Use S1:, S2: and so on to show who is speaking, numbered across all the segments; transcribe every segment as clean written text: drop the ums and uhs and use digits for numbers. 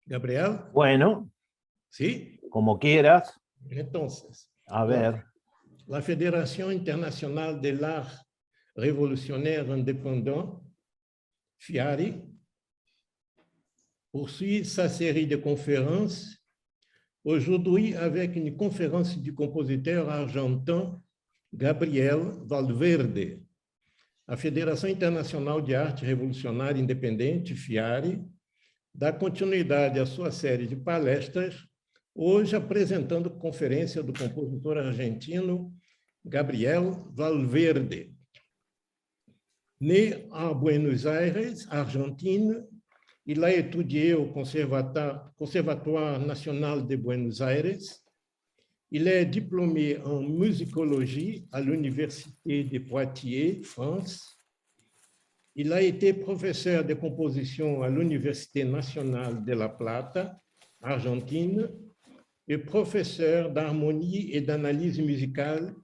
S1: Gabriel,
S2: Bueno,
S1: ¿sí?
S2: como quieras.
S1: Entonces,
S2: A ver.
S1: la Fédération Internationale de l'Art Révolutionnaire Indépendant, FIARI, poursuit sa série de conférences, aujourd'hui avec une conférence du compositeur argentin Gabriel Valverde. A Federação Internacional de Arte Revolucionária Independente, FIARI, dá continuidade à sua série de palestras, hoje apresentando conferência do compositor argentino Gabriel Valverde. Né à Buenos Aires, Argentine, il a étudié au Conservatoire national de Buenos Aires. Il est diplômé en musicologie à l'Université de Poitiers, France. Il a été professeur de composition à l'Université nationale de La Plata, Argentine, et professeur d'harmonie et d'analyse musicale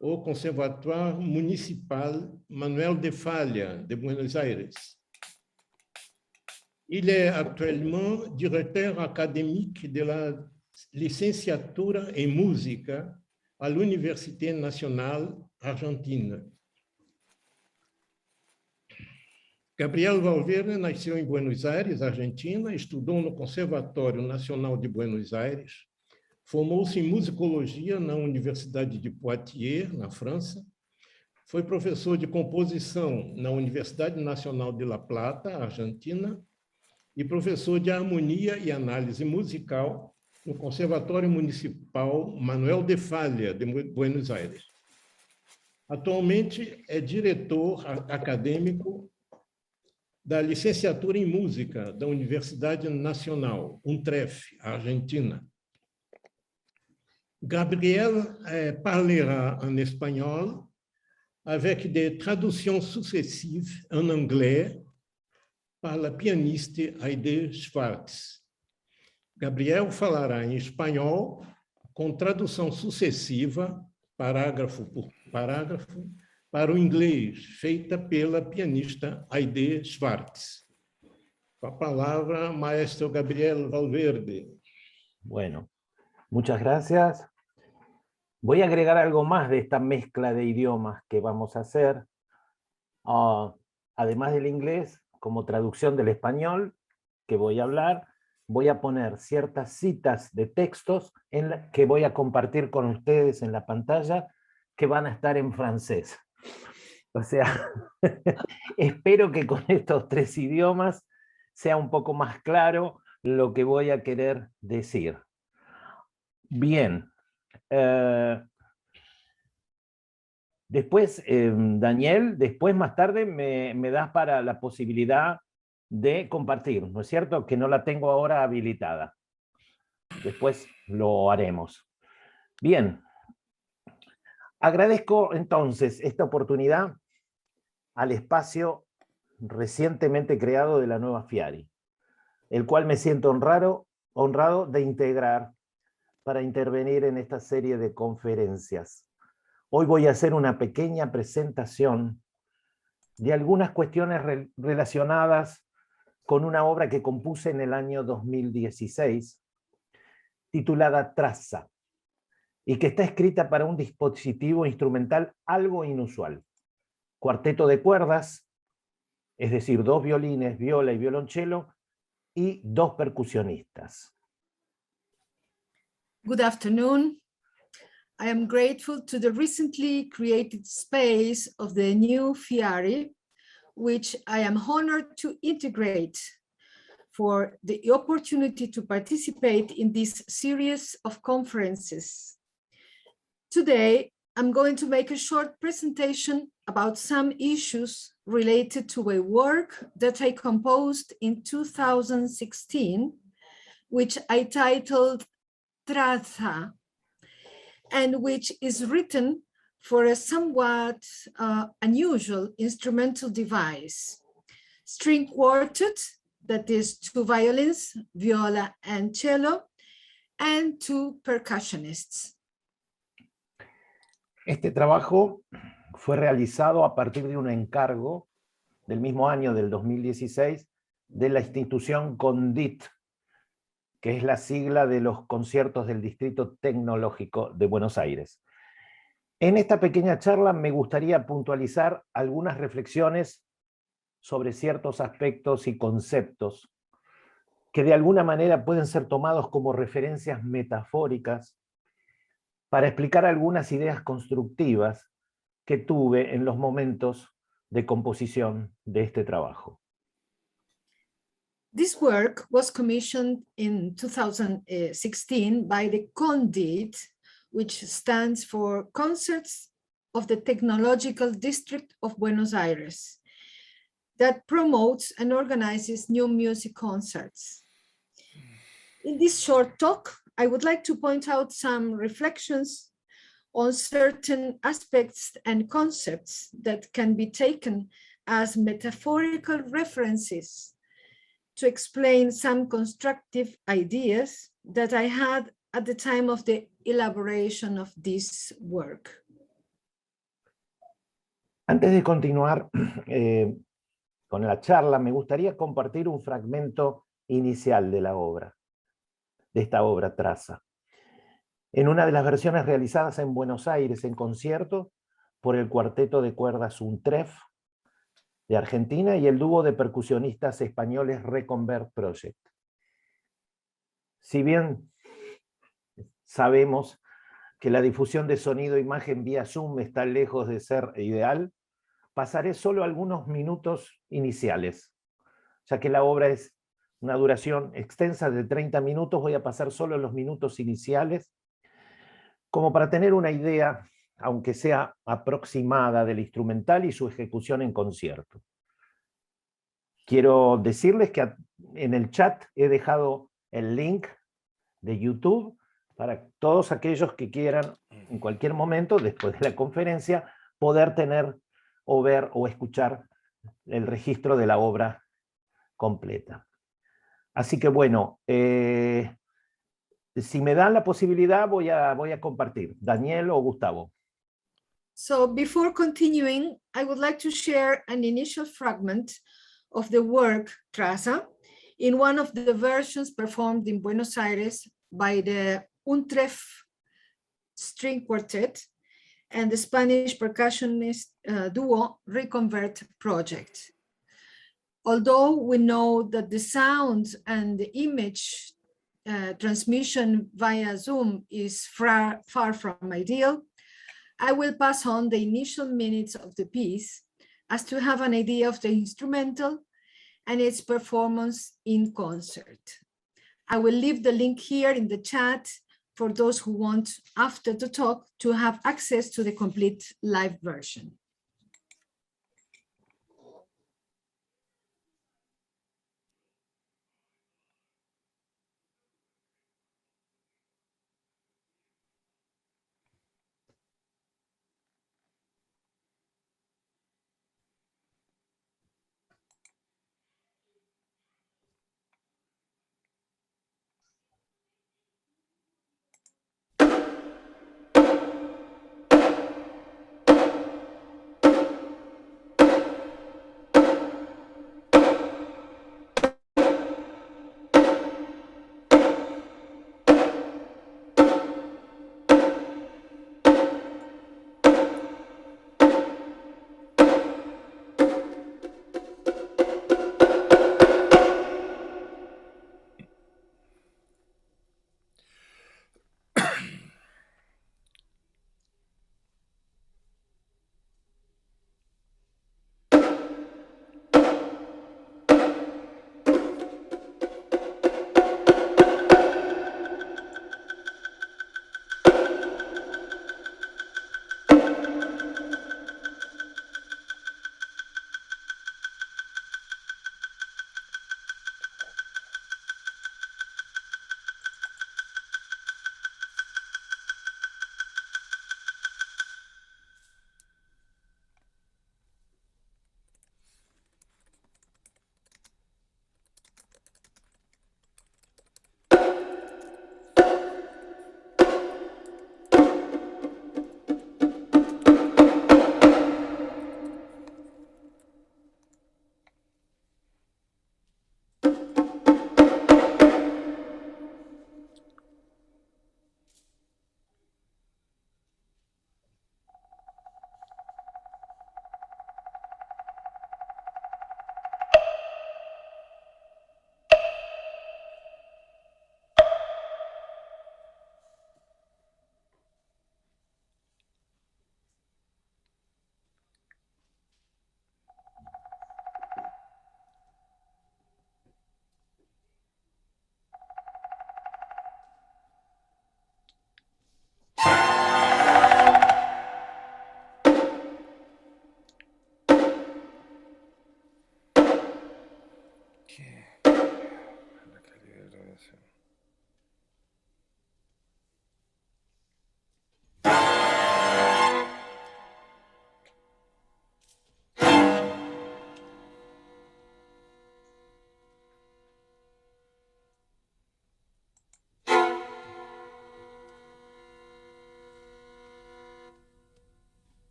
S1: au Conservatoire municipal Manuel de Falla de Buenos Aires. Il est actuellement directeur académique de la licenciatura en música à l'Université nationale argentina. Gabriel Valverde nasceu em Buenos Aires, Argentina, estudou no Conservatório Nacional de Buenos Aires, formou-se em musicologia na Universidade de Poitiers, na França, foi professor de composição na Universidade Nacional de La Plata, Argentina, e professor de harmonia e análise musical no Conservatório Municipal Manuel de Falla, de Buenos Aires. Atualmente é diretor acadêmico da licenciatura em música da Universidade Nacional, UNTREF, Argentina. Gabriel parlera en espagnol avec des traductions successives en anglais par la pianiste Aide Schwartz. Gabriel falará em espanhol com tradução sucessiva, parágrafo por parágrafo, para o inglês, feita pela pianista Aide Schwartz. Com a palavra, maestro Gabriel Valverde.
S2: Bueno, muchas gracias. Voy a agregar algo más de esta mezcla de idiomas que vamos a hacer. Además del inglés, como traducción del español que voy a hablar, voy a poner ciertas citas de textos que voy a compartir con ustedes en la pantalla, que van a estar en francés. O sea, espero que con estos tres idiomas sea un poco más claro lo que voy a querer decir. Bien. Después, Daniel, después más tarde me das para la posibilidad de compartir, ¿no es cierto? Que no la tengo ahora habilitada. Después lo haremos. Bien. Agradezco entonces esta oportunidad al espacio recientemente creado de la nueva FIARI, el cual me siento honrado de integrar para intervenir en esta serie de conferencias. Hoy voy a hacer una pequeña presentación de algunas cuestiones relacionadas con una obra que compuse en el año 2016, titulada Traza, y que está escrita para un dispositivo instrumental algo inusual. Cuarteto de cuerdas, es decir, 2 violines, viola y violonchelo, y 2 percusionistas.
S3: Good afternoon. I am grateful to the recently created space of the new FIARI, which I am honored to integrate, for the opportunity to participate in this series of conferences. Today, I'm going to make a short presentation about some issues related to a work that I composed in 2016, which I titled Traza, and which is written for a somewhat unusual instrumental device. String quartet, that is 2 violins, viola and cello, and 2 percussionists.
S2: Este trabajo fue realizado a partir de un encargo del mismo año, del 2016, de la institución CONDIT, que es la sigla de los conciertos del Distrito Tecnológico de Buenos Aires. En esta pequeña charla me gustaría puntualizar algunas reflexiones sobre ciertos aspectos y conceptos que de alguna manera pueden ser tomados como referencias metafóricas para explicar algunas ideas constructivas que tuve en los momentos de composición de este trabajo.
S3: This work was commissioned in 2016 by the CONDIT, which stands for Concerts of the Technological District of Buenos Aires, that promotes and organizes new music concerts. In this short talk, I would like to point out some reflections on certain aspects and concepts that can be taken as metaphorical references to explain some constructive ideas that I had at the time of the elaboration of this work.
S2: Antes de continuar con la charla, me gustaría compartir un fragmento inicial de la obra, de esta obra Traza. En una de las versiones realizadas en Buenos Aires en concierto por el cuarteto de cuerdas Untref de Argentina y el dúo de percusionistas españoles Reconvert Project. Si bien sabemos que la difusión de sonido e imagen vía Zoom está lejos de ser ideal, pasaré solo algunos minutos iniciales. Ya que la obra es una duración extensa de 30 minutos, voy a pasar solo los minutos iniciales, como para tener una idea, aunque sea aproximada, del instrumental y su ejecución en concierto. Quiero decirles que en el chat he dejado el link de YouTube para todos aquellos que quieran en cualquier momento, después de la conferencia, poder tener o ver o escuchar el registro de la obra completa. Así que bueno, si me dan la posibilidad voy a compartir. Daniel o Gustavo.
S3: So before continuing, I would like to share an initial fragment of the work Traza in one of the versions performed in Buenos Aires by the Untref String Quartet and the Spanish percussionist duo Reconvert Project. Although we know that the sound and the image transmission via Zoom is far from ideal, I will pass on the initial minutes of the piece as to have an idea of the instrumental and its performance in concert. I will leave the link here in the chat for those who want, after the talk, to have access to the complete live version.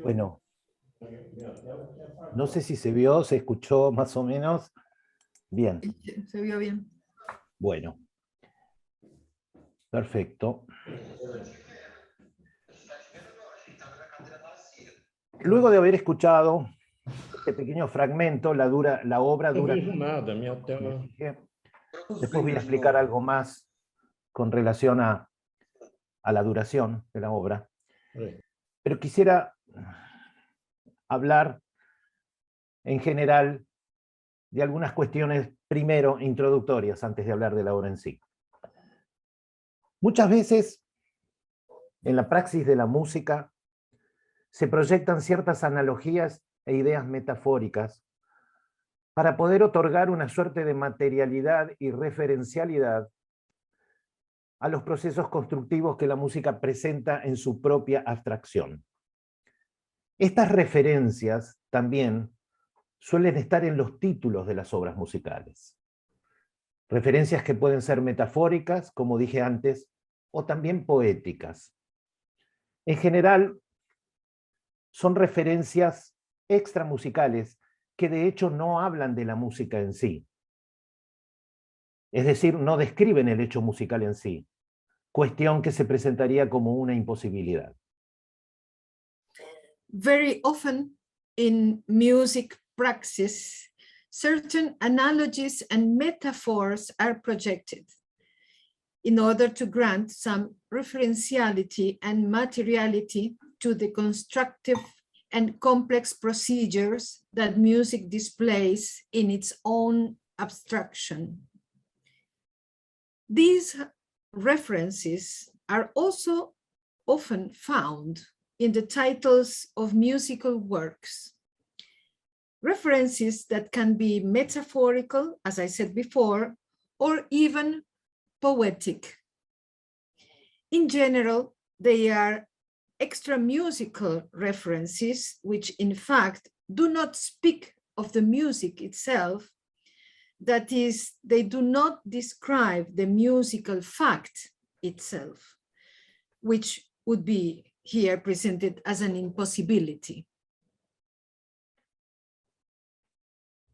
S2: Bueno, no sé si se vio, se escuchó más o menos. Bien.
S3: Se vio bien.
S2: Bueno. Perfecto. Luego de haber escuchado este pequeño fragmento, la obra
S1: Não
S2: dura...
S1: vejo nada, minha tela.
S2: Después voy a explicar algo más con relación a la duración de la obra. Pero quisiera hablar en general de algunas cuestiones, primero, introductorias, antes de hablar de la obra en sí. Muchas veces, en la praxis de la música, se proyectan ciertas analogías e ideas metafóricas para poder otorgar una suerte de materialidad y referencialidad a los procesos constructivos que la música presenta en su propia abstracción. Estas referencias también suelen estar en los títulos de las obras musicales. Referencias que pueden ser metafóricas, como dije antes, o también poéticas. En general, son referencias extramusicales que de hecho no hablan de la música en sí. Es decir, no describen el hecho musical en sí, cuestión que se presentaría como una imposibilidad.
S3: Very often in music praxis, certain analogies and metaphors are projected in order to grant some referentiality and materiality to the constructive and complex procedures that music displays in its own abstraction. These references are also often found in the titles of musical works. References that can be metaphorical, as I said before, or even poetic. In general, they are extra-musical references, which in fact do not speak of the music itself. That is, they do not describe the musical fact itself, which would be here presented as an impossibility.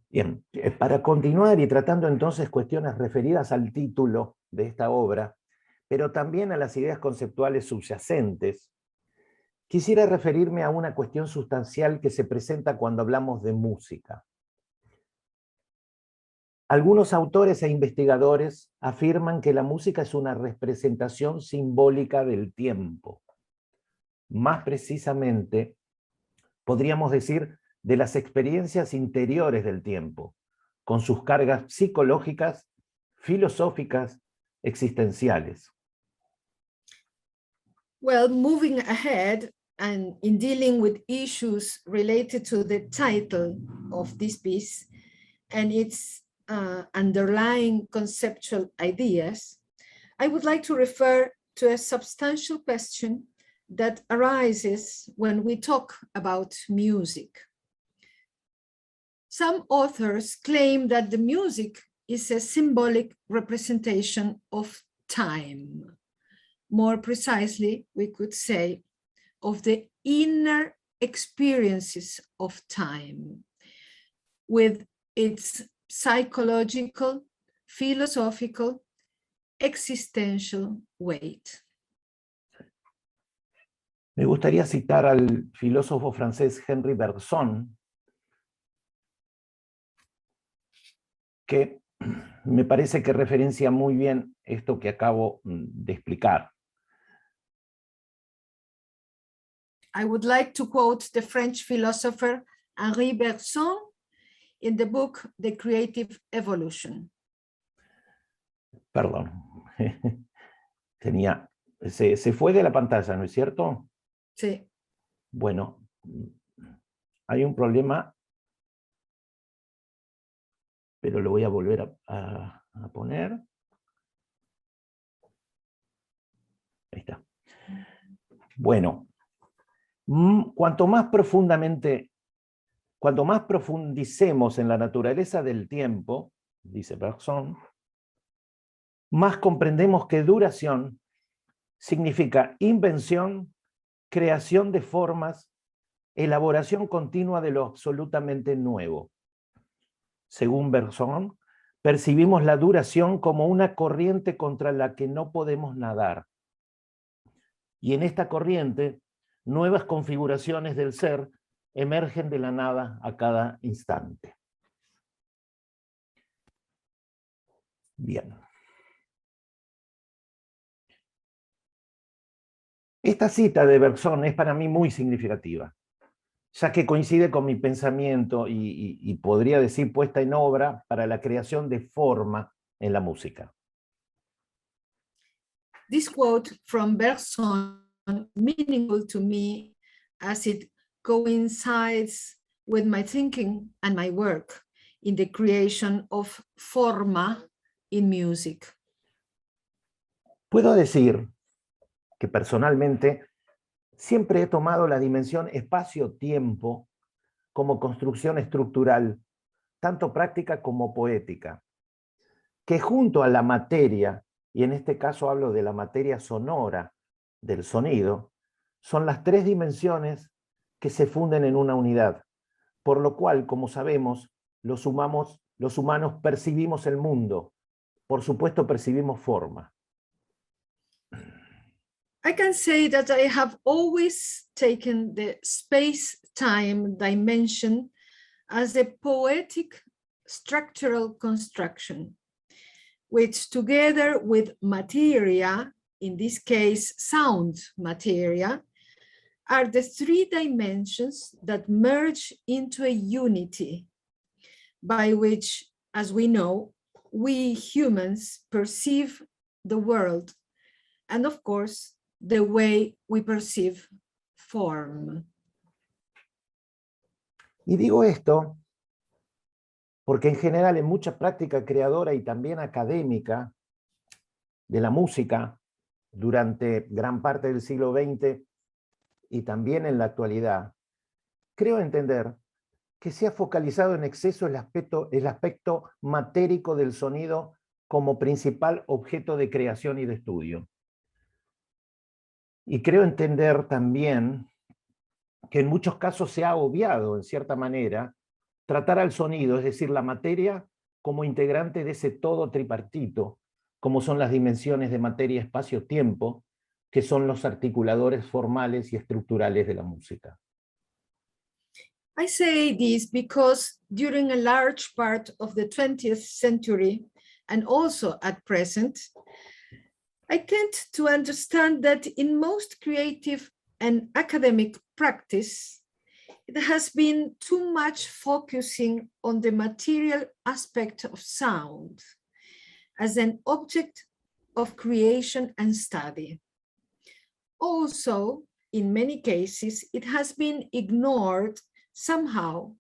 S2: Bien, para continuar y tratando entonces cuestiones referidas al título de esta obra, pero también a las ideas conceptuales subyacentes, quisiera referirme a una cuestión sustancial que se presenta cuando hablamos de música. Algunos autores e investigadores afirman que la música es una representación simbólica del tiempo. Más precisamente, podríamos decir de las experiencias interiores del tiempo, con sus cargas psicológicas, filosóficas, existenciales.
S3: Well, moving ahead and in dealing with issues related to the title of this piece and its underlying conceptual ideas, I would like to refer to a substantial question that arises when we talk about music. Some authors claim that the music is a symbolic representation of time. More precisely, we could say, of the inner experiences of time, with its psychological, philosophical, existential weight.
S2: Me gustaría citar al filósofo francés Henri Bergson, que me parece que referencia muy bien esto que acabo de explicar.
S3: I would like to quote the French philosopher Henri Bergson in the book The Creative Evolution.
S2: Perdón. Se fue de la pantalla, ¿no es cierto?
S3: Sí.
S2: Bueno, hay un problema, pero lo voy a volver a poner. Ahí está. Bueno, cuanto más profundicemos en la naturaleza del tiempo, dice Bergson, más comprendemos que duración significa invención creación de formas, elaboración continua de lo absolutamente nuevo. Según Bergson, percibimos la duración como una corriente contra la que no podemos nadar. Y en esta corriente, nuevas configuraciones del ser emergen de la nada a cada instante. Bien. Esta cita de Bergson es para mí muy significativa, ya que coincide con mi pensamiento y podría decir puesta en obra para la creación de forma en la música.
S3: This quote from Bergson meaningful to me as it coincides with my thinking and my work in the creation of forma in music.
S2: Puedo decir que personalmente siempre he tomado la dimensión espacio-tiempo como construcción estructural, tanto práctica como poética, que junto a la materia, y en este caso hablo de la materia sonora del sonido, son las tres dimensiones que se funden en una unidad, por lo cual, como sabemos, los humanos percibimos el mundo, por supuesto percibimos forma.
S3: I can say that I have always taken the space-time dimension as a poetic structural construction, which together with materia, in this case sound materia, are the three dimensions that merge into a unity by which, as we know, we humans perceive the world, and of course, the way we perceive form.
S2: Y digo esto porque en general en mucha práctica creadora y también académica de la música durante gran parte del siglo XX y también en la actualidad, creo entender que se ha focalizado en exceso el aspecto matérico del sonido como principal objeto de creación y de estudio. Y creo entender también que en muchos casos se ha obviado, en cierta manera, tratar al sonido, es decir, la materia, como integrante de ese todo tripartito, como son las dimensiones de materia, espacio, tiempo, que son los articuladores formales y estructurales de la música.
S3: I say this because during a large part of the 20th century, and also at present, I tend to understand that in most creative and academic practice, it has been too much focusing on the material aspect of sound as an object of creation and study. Also, in many cases, it has been ignored somehow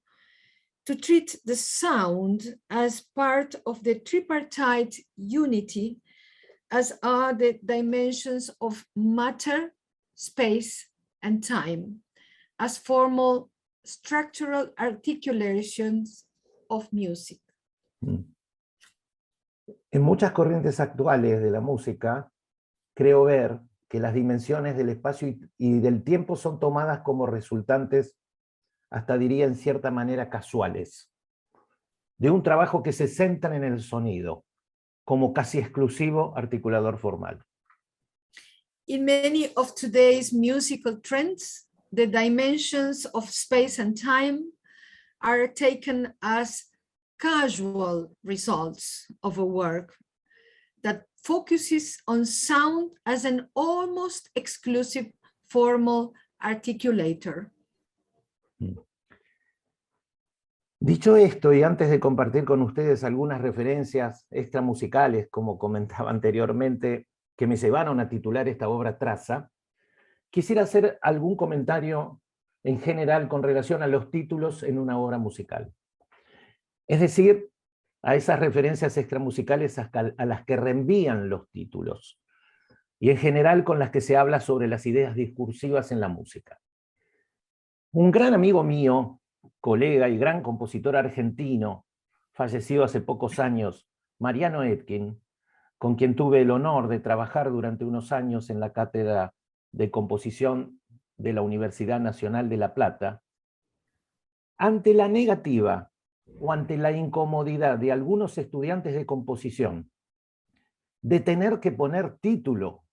S3: to treat the sound as part of the tripartite unity, as are the dimensions of matter, space, and time, as formal structural articulations of music.
S2: En muchas corrientes actuales de la música, creo ver que las dimensiones del espacio y del tiempo son tomadas como resultantes, hasta diría en cierta manera casuales, de un trabajo que se centra en el sonido, como casi exclusivo articulador formal.
S3: In many of today's musical trends, the dimensions of space and time are taken as casual results of a work that focuses on sound as an almost exclusive formal articulator.
S2: Dicho esto, y antes de compartir con ustedes algunas referencias extramusicales, como comentaba anteriormente, que me llevaron a titular esta obra Traza, quisiera hacer algún comentario en general con relación a los títulos en una obra musical. Es decir, a esas referencias extramusicales a las que reenvían los títulos, y en general con las que se habla sobre las ideas discursivas en la música. Un gran amigo mío, colega y gran compositor argentino, fallecido hace pocos años, Mariano Etkin, con quien tuve el honor de trabajar durante unos años en la cátedra de composición de la Universidad Nacional de La Plata, ante la negativa o ante la incomodidad de algunos estudiantes de composición de tener que poner título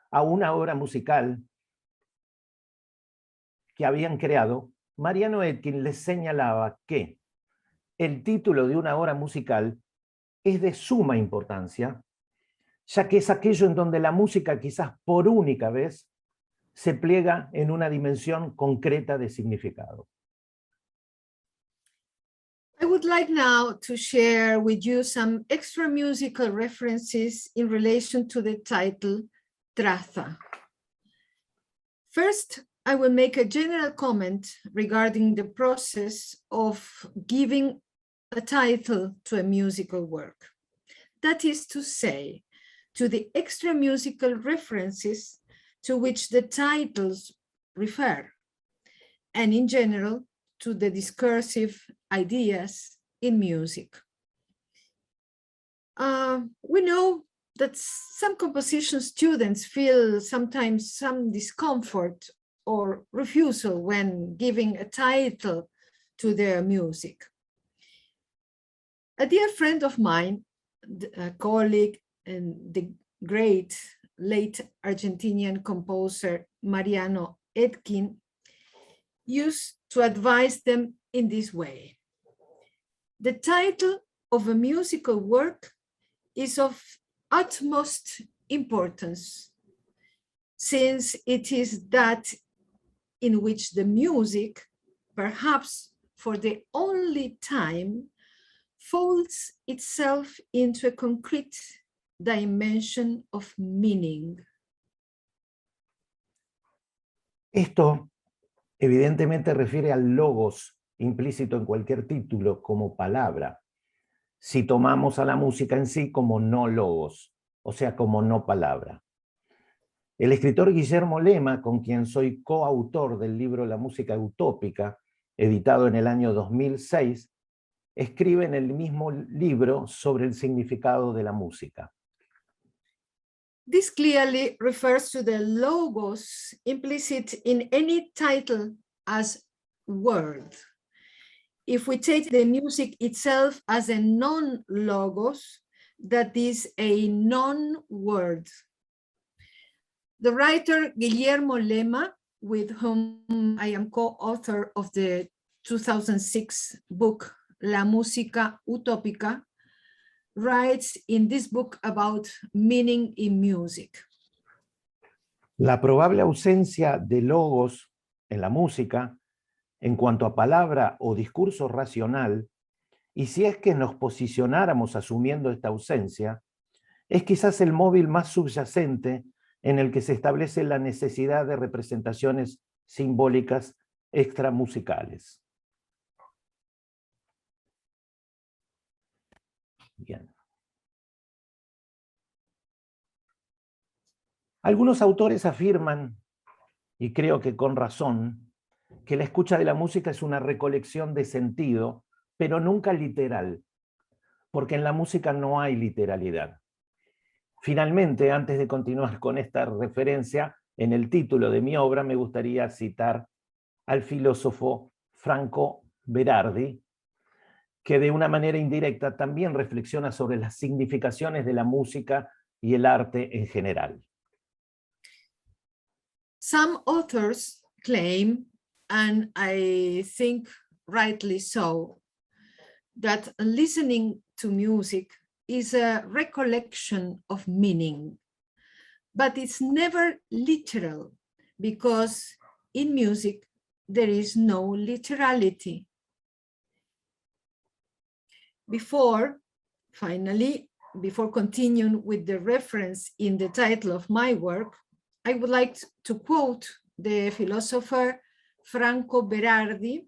S2: a una obra musical que habían creado, Mariano Etkin les señalaba que el título de una obra musical es de suma importancia, ya que es aquello en donde la música quizás por única vez se pliega en una dimensión concreta de significado.
S3: I would like now to share with you some extra musical references in relation to the title Traza. First, I will make a general comment regarding the process of giving a title to a musical work. That is to say, to the extra musical references to which the titles refer, and in general, to the discursive ideas in music. We know that some composition students feel sometimes some discomfort or refusal when giving a title to their music. A dear friend of mine, a colleague and the great late Argentinian composer Mariano Etkin, used to advise them in this way. The title of a musical work is of utmost importance, since it is that in which the music, perhaps for the only time, folds itself into a concrete dimension of meaning.
S2: Esto evidentemente refiere al logos implícito en cualquier título como palabra, si tomamos a la música en sí como no logos, o sea, como no palabra. El escritor Guillermo Lema, con quien soy coautor del libro La música utópica, editado en el año 2006, escribe en el mismo libro sobre el significado de la música.
S3: This clearly refers to the logos implicit in any title as word. If we take the music itself as a non-logos, that is a non-word. The writer Guillermo Lema, with whom I am co-author of the 2006 book La música utópica, writes in this book about meaning in music.
S2: La probable ausencia de logos en la música, en cuanto a palabra o discurso racional, y si es que nos posicionáramos asumiendo esta ausencia, es quizás el móvil más subyacente en el que se establece la necesidad de representaciones simbólicas extramusicales. Bien. Algunos autores afirman, y creo que con razón, que la escucha de la música es una recolección de sentido, pero nunca literal, porque en la música no hay literalidad. Finalmente, antes de continuar con esta referencia, en el título de mi obra me gustaría citar al filósofo Franco Berardi, que de una manera indirecta también reflexiona sobre las significaciones de la música y el arte en general.
S3: Some authors claim, and I think rightly so, that listening to music is a recollection of meaning, but it's never literal, because in music there is no literality. Finally, before continuing with the reference in the title of my work, I would like to quote the philosopher Franco Berardi,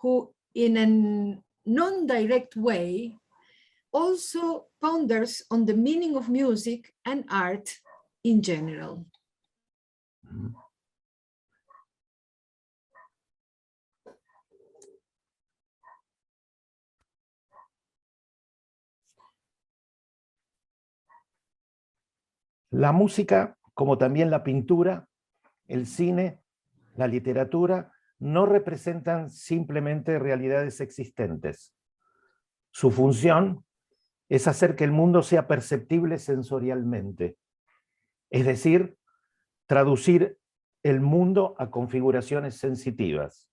S3: who in a non-direct way also ponders on the meaning of music and art in general.
S2: La música, como también la pintura, el cine la literatura, no representan simplemente realidades existentes. Su función es hacer que el mundo sea perceptible sensorialmente, es decir, traducir el mundo a configuraciones sensitivas.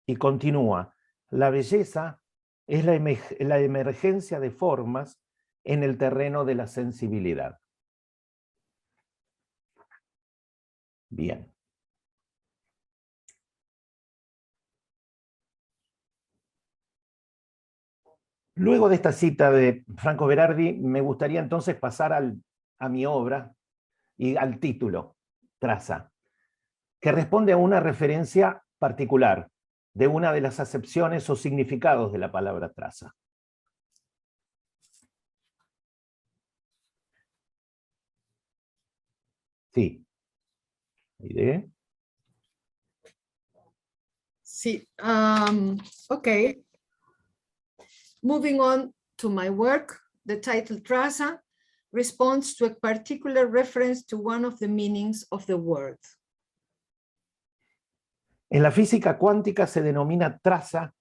S2: Y continúa, la belleza es la emergencia de formas en el terreno de la sensibilidad. Bien. Luego de esta cita de Franco Berardi, me gustaría entonces pasar a mi obra y al título, Traza, que responde a una referencia particular de una de las acepciones o significados de la palabra traza. Sí. ¿Idea?
S3: Sí, okay. Moving on to my work, the title Traza responds to a particular reference to one of the meanings of the word.
S2: En la física cuántica se denomina traza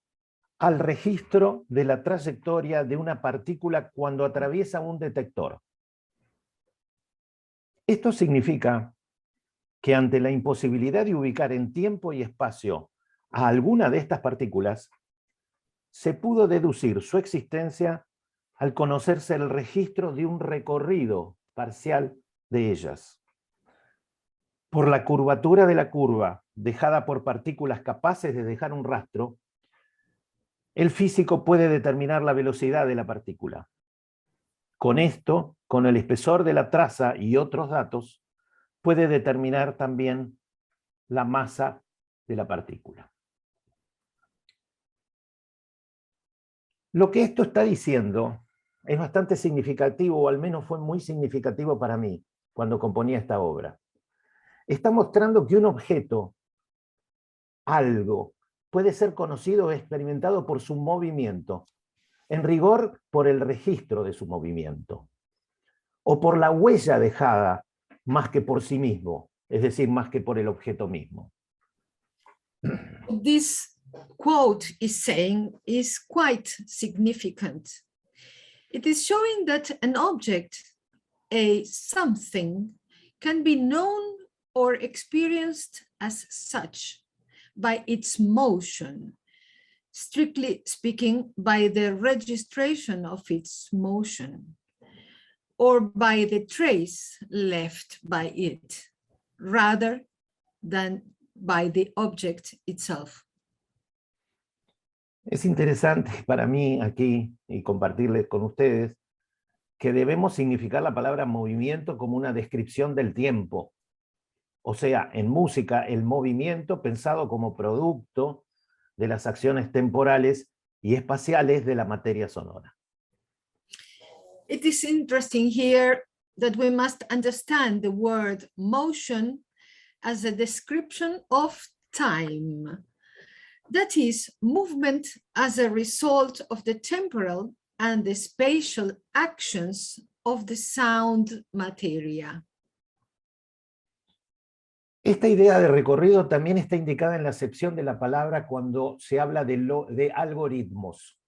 S2: al registro de la trayectoria de una partícula cuando atraviesa un detector. Esto significa que ante la imposibilidad de ubicar en tiempo y espacio a alguna de estas partículas, se pudo deducir su existencia al conocerse el registro de un recorrido parcial de ellas. Por la curvatura de la curva dejada por partículas capaces de dejar un rastro, el físico puede determinar la velocidad de la partícula. Con esto, con el espesor de la traza y otros datos, puede determinar también la masa de la partícula. Lo que esto está diciendo es bastante significativo, o al menos fue muy significativo para mí cuando componía esta obra. Está mostrando que un objeto, algo, puede ser conocido o experimentado por su movimiento, en rigor por el registro de su movimiento, o por la huella dejada más que por sí mismo, es decir, más que por el objeto mismo.
S3: This quote is saying is quite significant. It is showing that an object, a something, can be known or experienced as such by its motion, strictly speaking, by the registration of its motion, or by the trace left by it, rather than by the object itself.
S2: Es interesante para mí aquí, y compartirles con ustedes, que debemos significar la palabra movimiento como una descripción del tiempo. O sea, en música, el movimiento pensado como producto de las acciones temporales y espaciales de la materia sonora.
S3: It is interesting here that we must understand the word motion as a description of time. That is, movement as a result of the temporal and the spatial actions of the sound materia.
S2: Esta idea de recorrido también está indicada en la acepción de la palabra cuando se habla de algoritmos.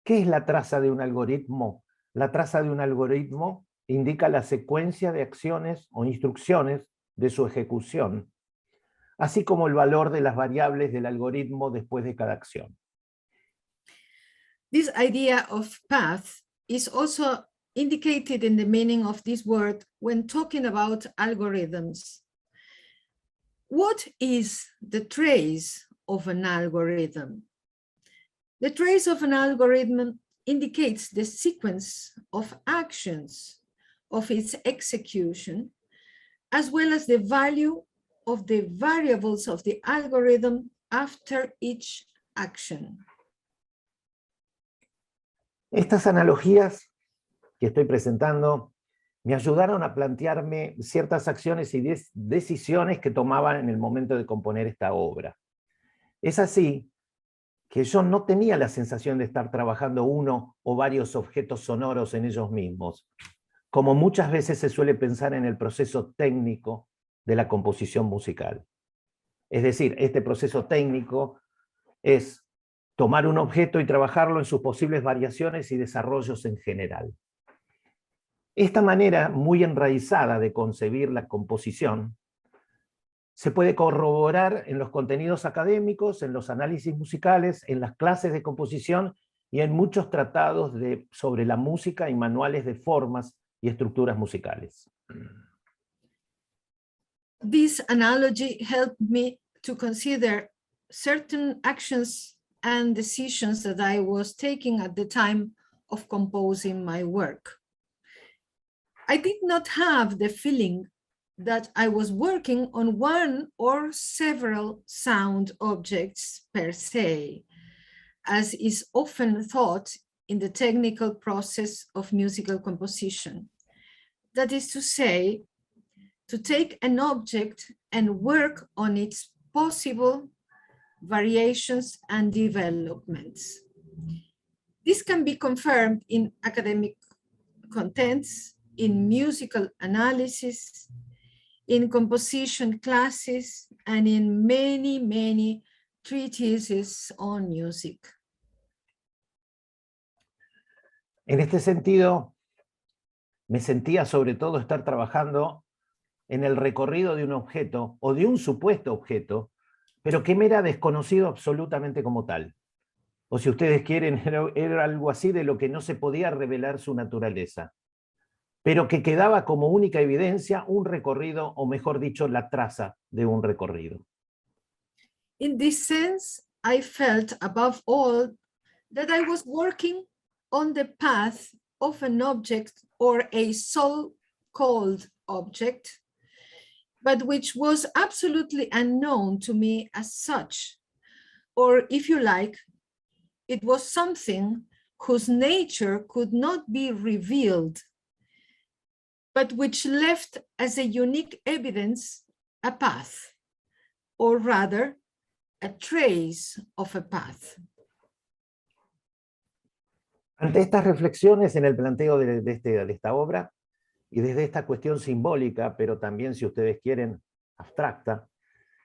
S2: ¿Qué es la traza de un algoritmo? La traza de un algoritmo indica la secuencia de acciones o instrucciones de su ejecución, así como el valor de las variables del algoritmo después de cada acción.
S3: This idea of path is also indicated in the meaning of this word when talking about algorithms. What is the trace of an algorithm? The trace of an algorithm indicates the sequence of actions of its execution, as well as the value of the variables of the algorithm after each action.
S2: Estas analogías que estoy presentando me ayudaron a plantearme ciertas acciones y decisiones que tomaba en el momento de componer esta obra. Es así que yo no tenía la sensación de estar trabajando uno o varios objetos sonoros en ellos mismos, como muchas veces se suele pensar en el proceso técnico de la composición musical. Es decir, este proceso técnico es tomar un objeto y trabajarlo en sus posibles variaciones y desarrollos en general. Esta manera muy enraizada de concebir la composición se puede corroborar en los contenidos académicos, en los análisis musicales, en las clases de composición y en muchos tratados sobre la música y manuales de formas y estructuras musicales.
S3: This analogy helped me to consider certain actions and decisions that I was taking at the time of composing my work. I did not have the feeling that I was working on one or several sound objects per se, as is often thought in the technical process of musical composition. That is to say, to take an object and work on its possible variations and developments. This can be confirmed in academic contents, in musical analysis, in composition classes, and in many treatises on music.
S2: En este sentido, me sentía sobre todo estar trabajando en el recorrido de un objeto o de un supuesto objeto, pero que me era desconocido absolutamente como tal. O si ustedes quieren, era algo así de lo que no se podía revelar su naturaleza, pero que quedaba como única evidencia un recorrido, o mejor dicho, la traza de un recorrido.
S3: In this sense, I felt above all that I was working on the path of an object or a so-called object, but which was absolutely unknown to me as such. Or if you like, it was something whose nature could not be revealed, but which left as a unique evidence a path, or rather, a trace of a path.
S2: Ante estas reflexiones en el planteo de esta obra, y desde esta cuestión simbólica, pero también, si ustedes quieren, abstracta,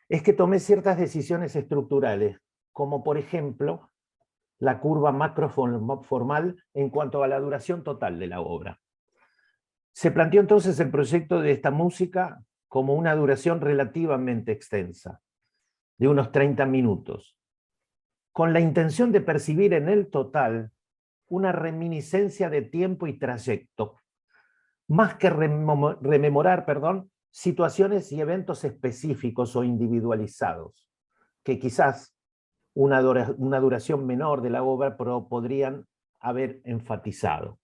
S2: es que tomé ciertas decisiones estructurales, como por ejemplo, la curva macroformal en cuanto a la duración total de la obra. Se planteó entonces el proyecto de esta música como una duración relativamente extensa, de unos 30 minutos, con la intención de percibir en el total una reminiscencia de tiempo y trayecto, más que rememorar, situaciones y eventos específicos o individualizados, que quizás una duración menor de la obra podrían haber enfatizado.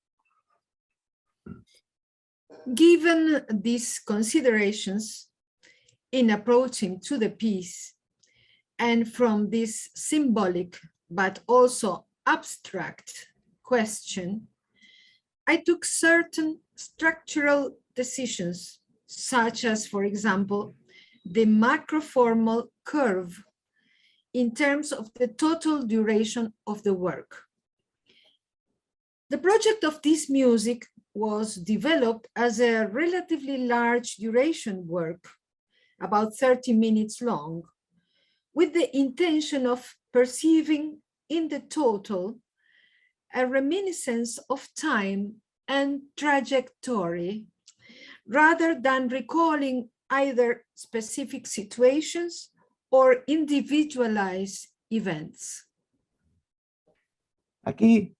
S3: Given these considerations in approaching to the piece, and from this symbolic but also abstract question, I took certain structural decisions, such as, for example, the macroformal curve in terms of the total duration of the work. The project of this music was developed as a relatively large duration work, about 30 minutes long, with the intention of perceiving in the total a reminiscence of time and trajectory, rather than recalling either specific situations or individualized events.
S2: Aquí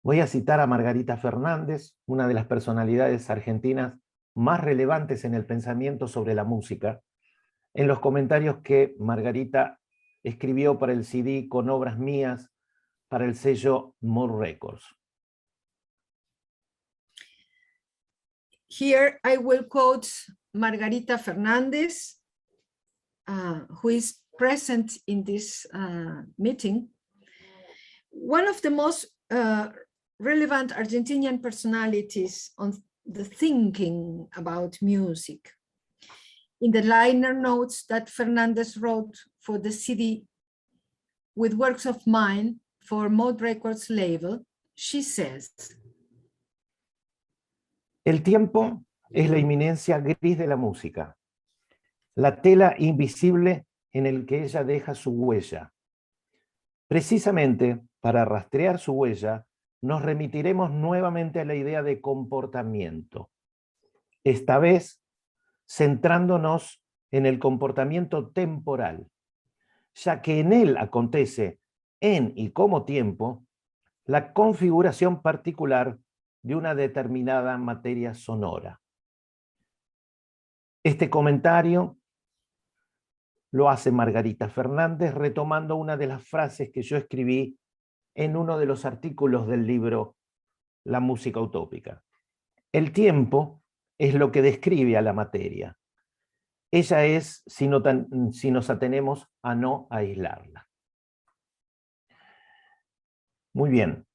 S2: voy a citar a Margarita Fernández, una de las personalidades argentinas más relevantes en el pensamiento sobre la música, en los comentarios que Margarita escribió para el CD con obras mías para el sello More Records.
S3: Here I will quote Margarita Fernández, who is present in this meeting. One of the most relevant Argentinian personalities on the thinking about music. In the liner notes that Fernández wrote for the CD with works of mine for Mode Records label, she says,
S2: el tiempo es la inminencia gris de la música, la tela invisible en el que ella deja su huella. Precisamente para rastrear su huella, nos remitiremos nuevamente a la idea de comportamiento, esta vez centrándonos en el comportamiento temporal, ya que en él acontece, en y como tiempo, la configuración particular de una determinada materia sonora. Este comentario lo hace Margarita Fernández retomando una de las frases que yo escribí en uno de los artículos del libro La música utópica. El tiempo es lo que describe a la materia. Ella es si nos atenemos a no aislarla. Muy bien.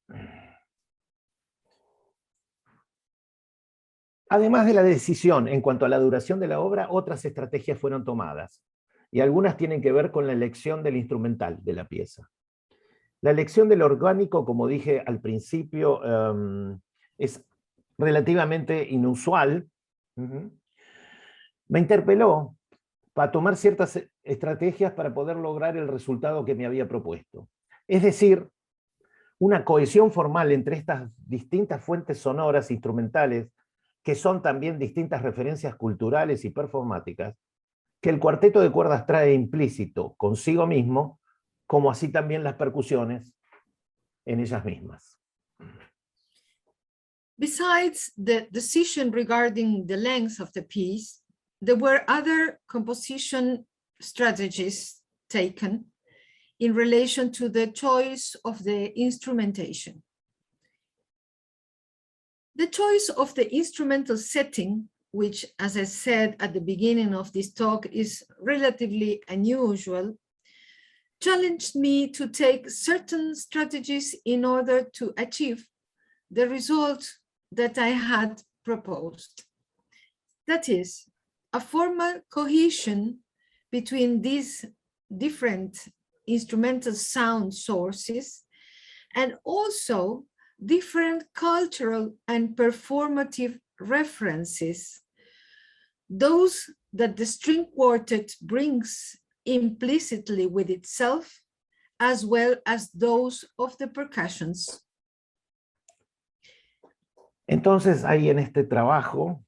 S2: Además de la decisión en cuanto a la duración de la obra, otras estrategias fueron tomadas, y algunas tienen que ver con la elección del instrumental de la pieza. La elección del orgánico, como dije al principio, es relativamente inusual. Me interpeló para tomar ciertas estrategias para poder lograr el resultado que me había propuesto. Es decir, una cohesión formal entre estas distintas fuentes sonoras instrumentales, que son también distintas referencias culturales y performáticas, que el cuarteto de cuerdas trae implícito consigo mismo, como así también las percusiones en ellas mismas.
S3: Besides the decision regarding the length of the piece, there were other composition strategies taken in relation to the choice of the instrumentation. The choice of the instrumental setting, which, as I said at the beginning of this talk, is relatively unusual, challenged me to take certain strategies in order to achieve the result that I had proposed. That is, a formal cohesion between these different instrumental sound sources and also different cultural and performative references, those that the string quartet brings implicitly with itself, as well as those of the percussions.
S2: Entonces hay en este trabajo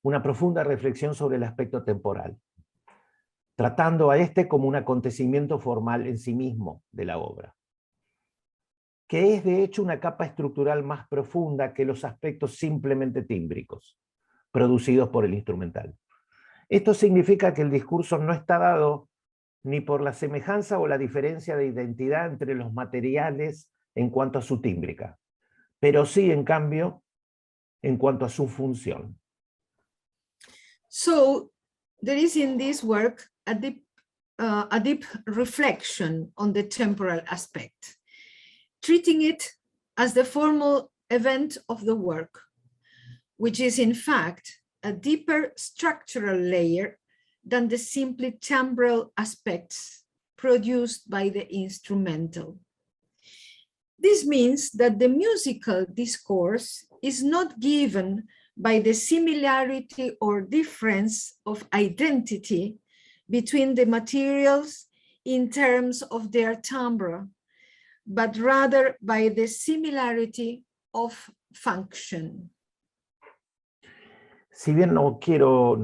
S2: una profunda reflexión sobre el aspecto temporal, tratando a este como un acontecimiento formal en sí mismo de la obra, que es de hecho una capa estructural más profunda que los aspectos simplemente tímbricos, producidos por el instrumental. Esto significa que el discurso no está dado ni por la semejanza o la diferencia de identidad entre los materiales en cuanto a su tímbrica, pero sí, en cambio, en cuanto a su función.
S3: So there is in this work a deep reflection on the temporal aspect, treating it as the formal event of the work, which is in fact a deeper structural layer than the simply timbral aspects produced by the instrumental. This means that the musical discourse is not given by the similarity or difference of identity between the materials in terms of their timbre, but rather by the similarity of function.
S2: Si bien no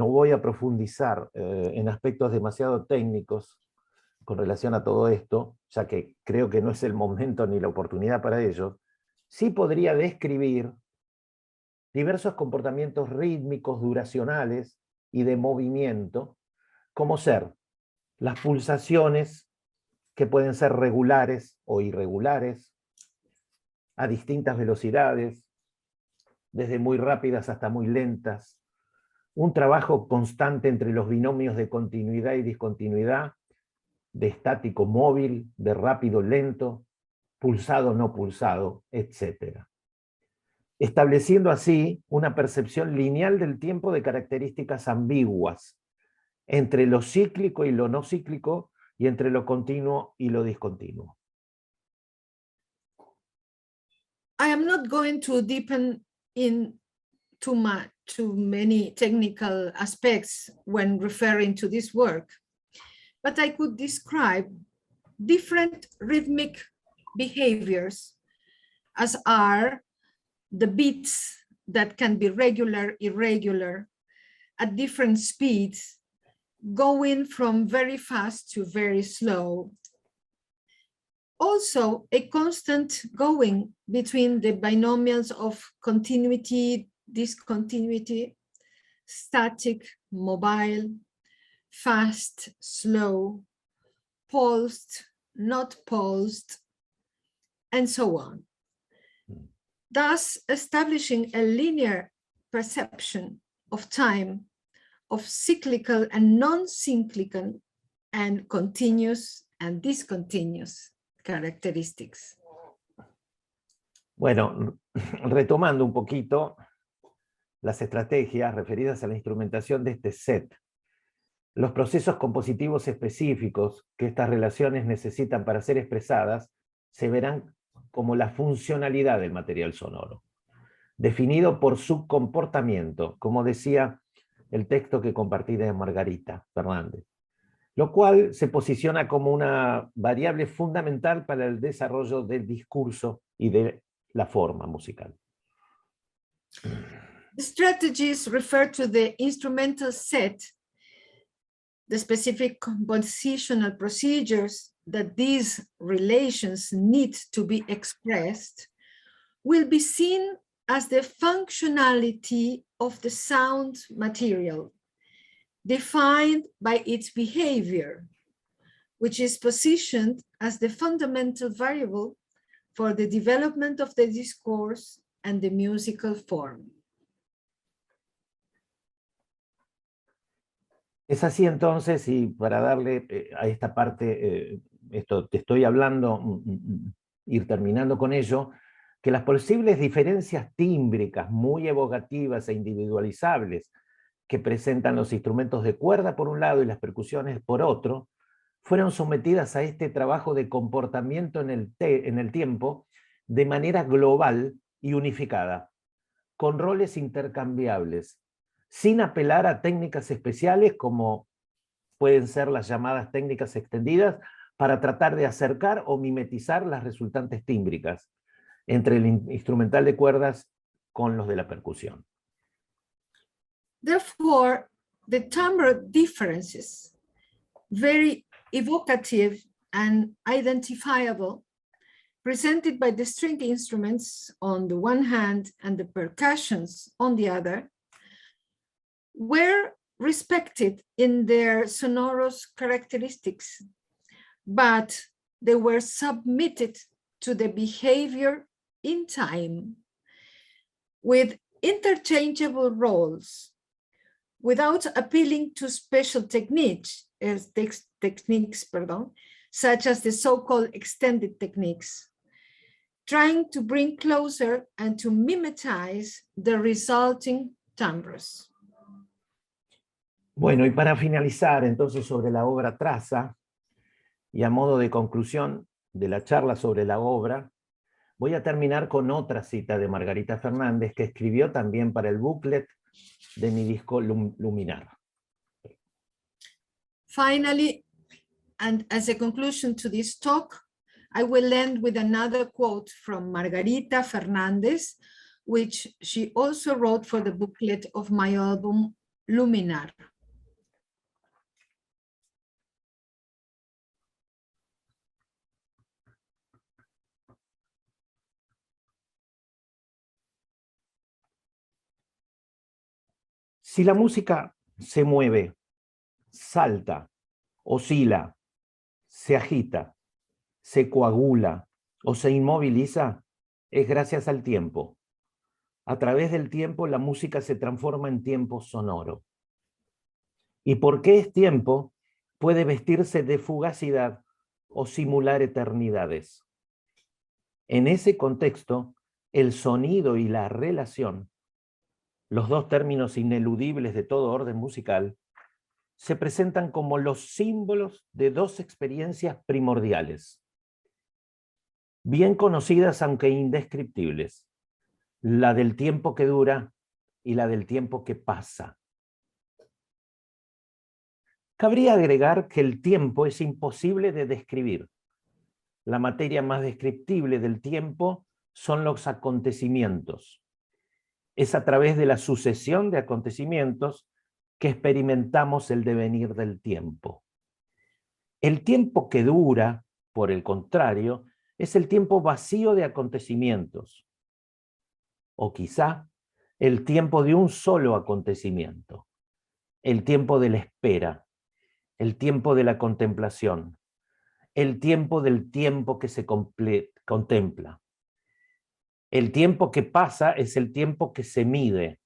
S2: voy a profundizar en aspectos demasiado técnicos con relación a todo esto, ya que creo que no es el momento ni la oportunidad para ello, sí podría describir diversos comportamientos rítmicos, duracionales y de movimiento, como ser las pulsaciones que pueden ser regulares o irregulares, a distintas velocidades, desde muy rápidas hasta muy lentas, un trabajo constante entre los binomios de continuidad y discontinuidad, de estático móvil, de rápido lento, pulsado no pulsado, etc. Estableciendo así una percepción lineal del tiempo de características ambiguas, entre lo cíclico y lo no cíclico, y entre lo continuo y lo discontinuo.
S3: I am not going to deepen in too too many technical aspects when referring to this work, but I could describe different rhythmic behaviors as are the beats that can be regular, irregular, at different speeds, going from very fast to very slow. Also, a constant going between the binomials of continuity, discontinuity, static, mobile, fast, slow, pulsed, not pulsed, and so on. Thus establishing a linear perception of time, of cyclical and non-cyclical and continuous and discontinuous characteristics.
S2: Bueno, retomando un poquito las estrategias referidas a la instrumentación de este set, los procesos compositivos específicos que estas relaciones necesitan para ser expresadas se verán como la funcionalidad del material sonoro, definido por su comportamiento, como decía el texto que compartí de Margarita Fernández, lo cual se posiciona como una variable fundamental para el desarrollo del discurso y de la forma musical.
S3: The strategies refer to the instrumental set, the specific compositional procedures that these relations need to be expressed, will be seen as the functionality of the sound material, defined by its behavior, which is positioned as the fundamental variable for the development of the discourse and the musical form.
S2: Es así entonces, y para darle a esta parte, esto te estoy hablando, ir terminando con ello, que las posibles diferencias tímbricas muy evocativas e individualizables que presentan los instrumentos de cuerda por un lado y las percusiones por otro, fueron sometidas a este trabajo de comportamiento en el tiempo de manera global y unificada, con roles intercambiables, sin apelar a técnicas especiales como pueden ser las llamadas técnicas extendidas para tratar de acercar o mimetizar las resultantes tímbricas entre el instrumental de cuerdas con los de la percusión.
S3: Therefore, the timbre differences, very evocative and identifiable, presented by the string instruments on the one hand and the percussions on the other, were respected in their sonorous characteristics, but they were submitted to the behavior in time with interchangeable roles, without appealing to special techniques, such as the so-called extended techniques, trying to bring closer and to mimetize the resulting timbres.
S2: Bueno, y para finalizar entonces sobre la obra Traza, y a modo de conclusión de la charla sobre la obra, voy a terminar con otra cita de Margarita Fernández que escribió también para el booklet de mi disco Luminar.
S3: Finally, and as a conclusion to this talk, I will end with another quote from Margarita Fernández, which she also wrote for the booklet of my album Luminar.
S2: Si la música se mueve, salta, oscila, se agita, se coagula o se inmoviliza, es gracias al tiempo. A través del tiempo la música se transforma en tiempo sonoro. ¿Y por qué es tiempo? Puede vestirse de fugacidad o simular eternidades. En ese contexto, el sonido y la relación, los dos términos ineludibles de todo orden musical, se presentan como los símbolos de dos experiencias primordiales, bien conocidas aunque indescriptibles, la del tiempo que dura y la del tiempo que pasa. Cabría agregar que el tiempo es imposible de describir. La materia más descriptible del tiempo son los acontecimientos. Es a través de la sucesión de acontecimientos que experimentamos el devenir del tiempo. El tiempo que dura, por el contrario, es el tiempo vacío de acontecimientos. O quizá el tiempo de un solo acontecimiento. El tiempo de la espera. El tiempo de la contemplación. El tiempo del tiempo que se contempla. El tiempo que pasa es el tiempo que se mide,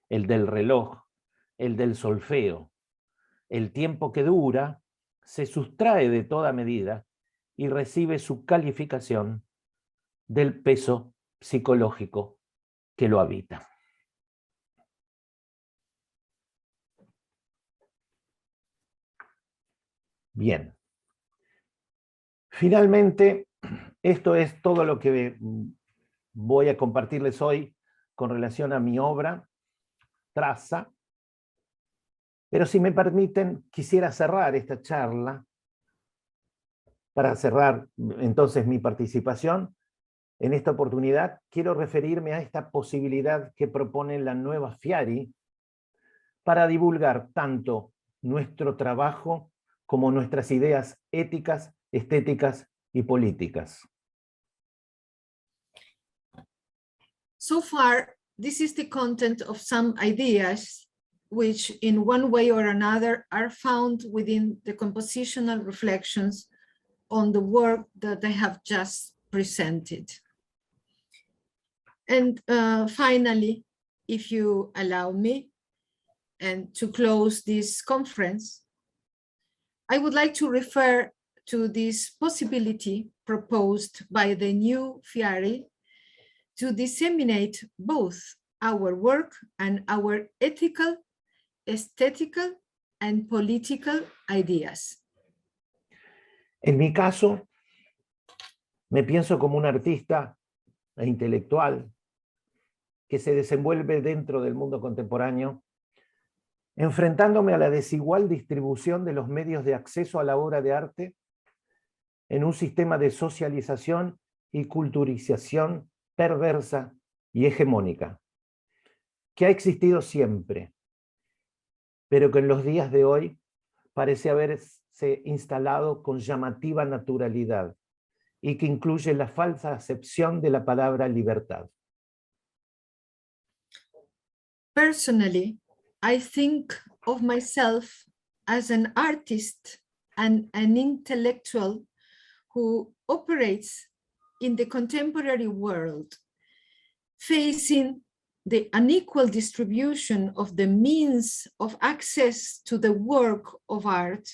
S2: el del reloj, el del solfeo. El tiempo que dura se sustrae de toda medida y recibe su calificación del peso psicológico que lo habita. Bien. Finalmente, esto es todo lo que voy a compartirles hoy con relación a mi obra, Traza. Pero si me permiten, quisiera cerrar esta charla, para cerrar entonces mi participación. En esta oportunidad quiero referirme a esta posibilidad que propone la nueva FIARI para divulgar tanto nuestro trabajo como nuestras ideas éticas, estéticas y políticas.
S3: So far, this is the content of some ideas which in one way or another are found within the compositional reflections on the work that I have just presented. And finally, if you allow me, and to close this conference, I would like to refer to this possibility proposed by the new FIARI to disseminate both our work and our ethical, aesthetical, and political ideas.
S2: En mi caso, me pienso como un artista e intelectual que se desenvuelve dentro del mundo contemporáneo, enfrentándome a la desigual distribución de los medios de acceso a la obra de arte en un sistema de socialización y culturización perversa y hegemónica, que ha existido siempre, pero que en los días de hoy parece haberse instalado con llamativa naturalidad y que incluye la falsa acepción de la palabra libertad.
S3: Personally, I think of myself as an artist and an intellectual who operates in the contemporary world, facing the unequal distribution of the means of access to the work of art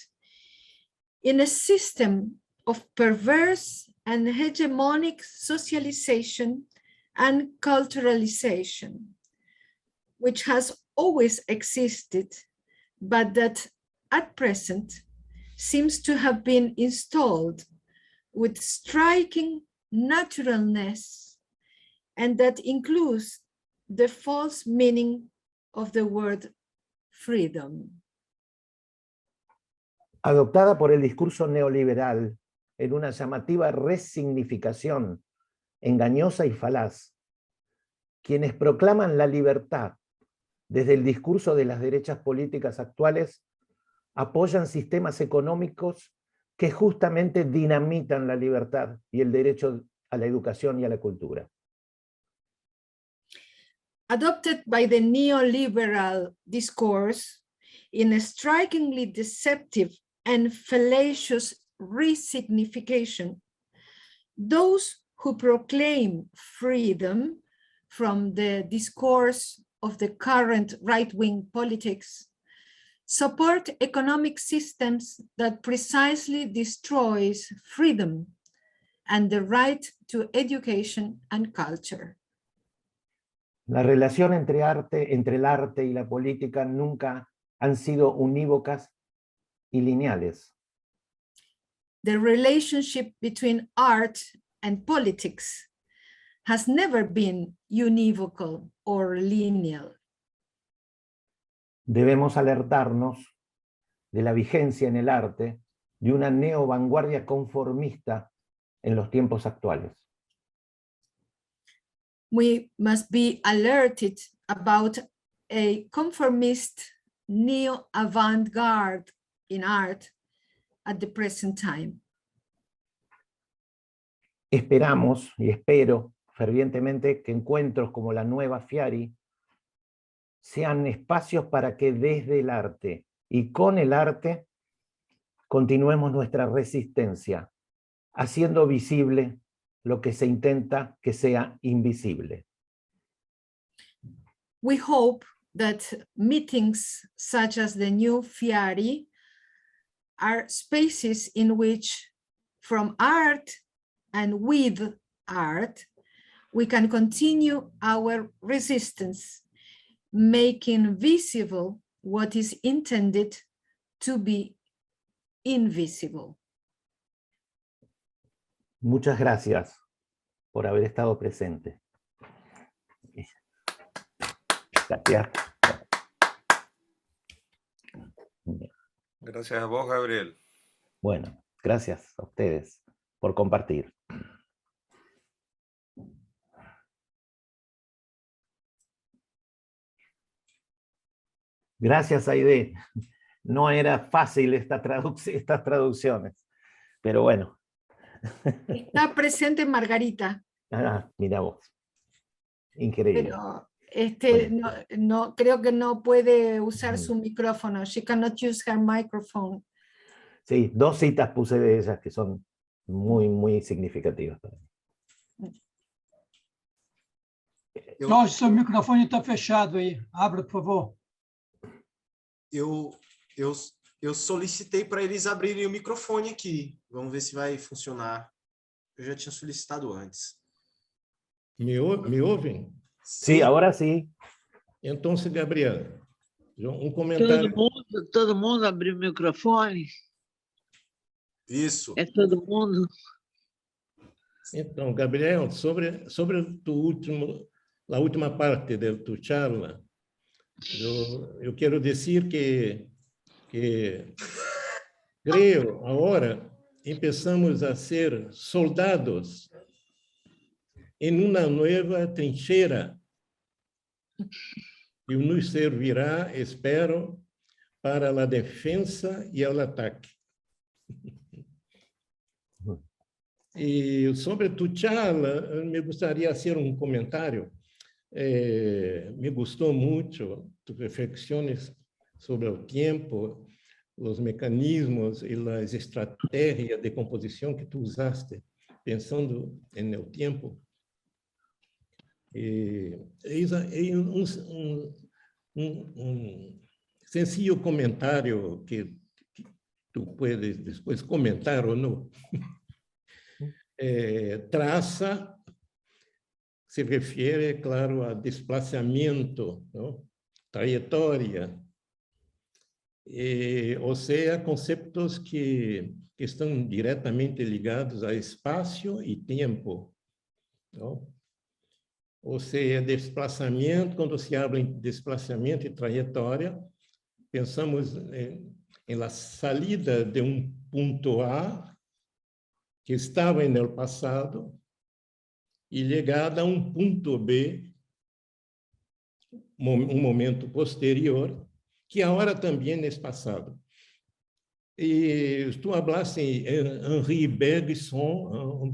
S3: in a system of perverse and hegemonic socialization and culturalization, which has always existed, but that at present seems to have been installed with striking naturalness, and that includes the false meaning of the word freedom.
S2: Adoptada por el discurso neoliberal en una llamativa resignificación engañosa y falaz, quienes proclaman la libertad desde el discurso de las derechas políticas actuales apoyan sistemas económicos que justamente dinamitan la libertad y el derecho a la educación y a la cultura.
S3: Adopted by the neoliberal discourse in a strikingly deceptive and fallacious resignification, those who proclaim freedom from the discourse of the current right-wing politics support economic systems that precisely destroys freedom and the right to education and culture.
S2: La relación entre el arte y la política nunca han sido unívocas y lineales.
S3: The relationship between art and politics has never been univocal or linear.
S2: debemos alertarnos de la vigencia en el arte de una neovanguardia conformista en los tiempos actuales.
S3: We must be alerted about a conformist neo-avant-garde in art at the present time.
S2: Esperamos y espero fervientemente que encuentros como la Nueva Fiari sean espacios para que desde el arte y con el arte continuemos nuestra resistencia, haciendo visible lo que se intenta que sea invisible.
S3: We hope that meetings such as the new Fiari are spaces in which, from art and with art, we can continue our resistance, making visible what is intended to be invisible.
S2: Muchas gracias por haber estado presente. Gracias.
S4: Gracias a vos, Gabriel.
S2: Bueno, gracias a ustedes por compartir. Gracias, Aide. No era fácil estas traducciones, pero bueno.
S3: Está presente Margarita.
S2: Ah, mira vos. Increíble.
S3: Pero
S2: Bueno.
S3: no, creo que no puede usar su micrófono. She cannot use her microphone.
S2: Sí, 2 citas puse de ellas que son muy, muy significativas para mí.
S5: Jorge, seu microfone está fechado aí. Abra, por favor.
S6: Eu solicitei para eles abrirem o microfone aqui. Vamos ver se vai funcionar. Eu já tinha solicitado antes.
S1: Me ouvem?
S2: Sí, ahora sí.
S1: Então, Gabriel, comentário.
S7: Todo mundo abriu o microfone?
S6: Isso.
S7: É todo mundo?
S1: Então, Gabriel, sobre a última parte de tu charla, eu quero dizer que creio agora começamos a ser soldados em uma nova trincheira que nos servirá, espero, para a defesa e o ataque. E sobre tu charla, me gostaria de fazer um comentário. Me gostou muito tus reflexiones sobre o tempo, os mecanismos e as estratégias de composição que tu usaste, pensando no tempo. Um sencillo comentário que tu puedes depois comentar ou não. Traça se refere, claro, a desplazamento, não? Trajetória, ou seja, conceitos que estão diretamente ligados a espaço e tempo, não? Ou seja, desplazamento, quando se habla em desplazamento e trajetória, pensamos em la salida de um ponto A que estava no passado e chegada a um ponto B, um momento posterior, que agora também é passado. E tu falaste em Henri Bergson,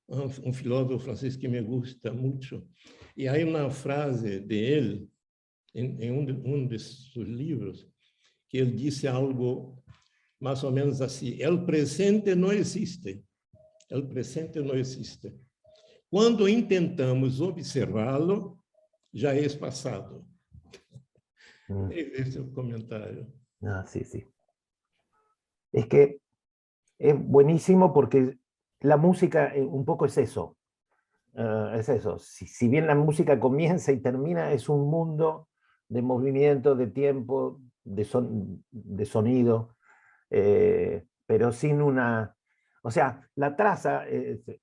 S1: um filósofo francês que me gusta muito, e há uma frase dele, em um de seus livros, que ele disse algo mais ou menos assim: o presente não existe. O presente não existe. Quando tentamos observá-lo, já é passado. Esse é o comentário.
S2: Ah, sí, sí. Es que es buenísimo porque la música un poco es eso. Es eso. Si bien la música comienza y termina, es un mundo de movimiento, de tiempo, de sonido, pero sin una... O sea, la traza,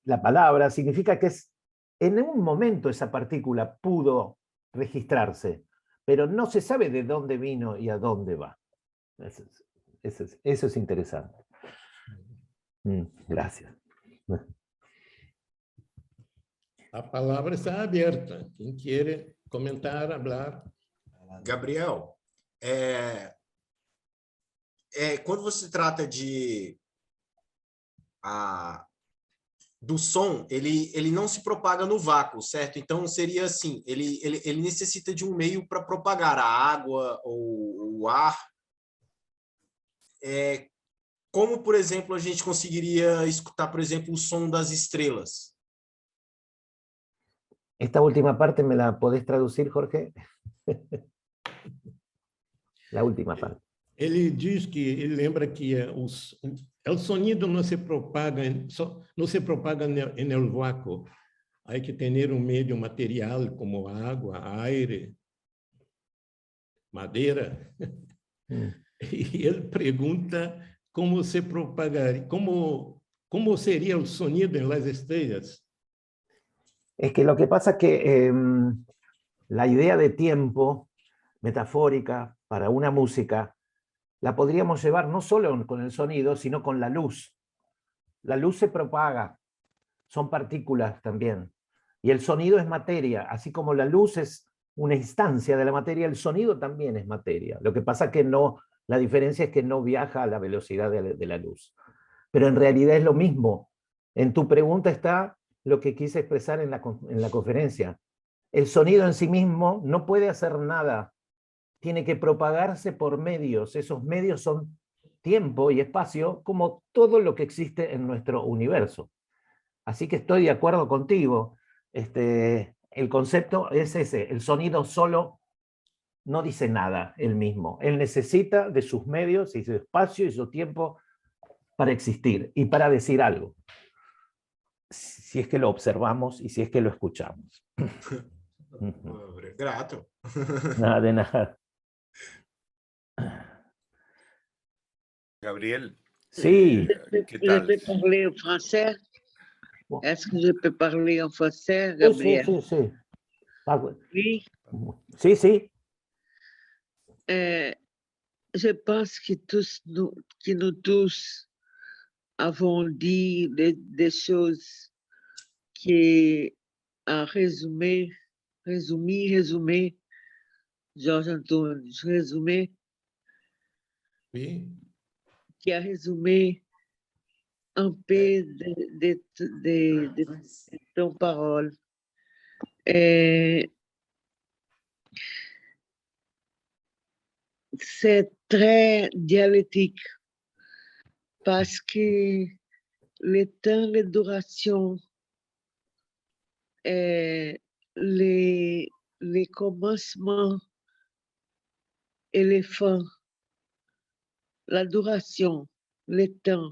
S2: la palabra, significa que en un momento esa partícula pudo registrarse, pero no se sabe de dónde vino y a dónde va. Eso es interesante. Gracias.
S1: A palavra está aberta. Quem quiere comentar, hablar.
S6: Gabriel, quando você trata do som, ele não se propaga no vácuo, certo? Então, seria assim, ele necessita de um meio para propagar a água ou o ar. Como, por exemplo, a gente conseguiria escutar, por exemplo, o som das estrelas?
S2: Esta última parte, ¿me la podés traducir, Jorge? La última parte.
S1: Ele diz que ele lembra que o sonido não se propaga no vácuo. Há que ter um meio material como água, aire, madeira. E ele pergunta como se propagaria, como seria o sonido em las estrellas.
S2: Es que lo que pasa es que la idea de tiempo metafórica para una música la podríamos llevar no solo con el sonido, sino con la luz. La luz se propaga, son partículas también. Y el sonido es materia, así como la luz es una instancia de la materia, el sonido también es materia. Lo que pasa es que la diferencia es que no viaja a la velocidad de la luz. Pero en realidad es lo mismo. En tu pregunta está lo que quise expresar en la conferencia. El sonido en sí mismo no puede hacer nada. Tiene que propagarse por medios. Esos medios son tiempo y espacio, como todo lo que existe en nuestro universo. Así que estoy de acuerdo contigo. El concepto es ese. El sonido solo no dice nada él mismo. Él necesita de sus medios y su espacio y su tiempo para existir y para decir algo. Si es que lo observamos y si es que lo escuchamos.
S6: Grato.
S2: Nada de nada.
S4: Gabriel,
S2: Sí.
S4: ¿qué
S7: Je
S4: tal?
S7: peux parler en français?
S2: Bon.
S7: Est-ce que je peux parler en français,
S2: Sí,
S7: Gabriel?
S2: sí, sí, sí.
S7: Oui.
S2: Sí, sí.
S7: Je pense que nous tous avons dit des choses qui, en résumé, Georges Antoine, résumé,
S1: Oui.
S7: qui a résumé un peu de ton parole. C'est très dialectique parce que le temps, les durations, les commencements et les fins, la duration, le temps,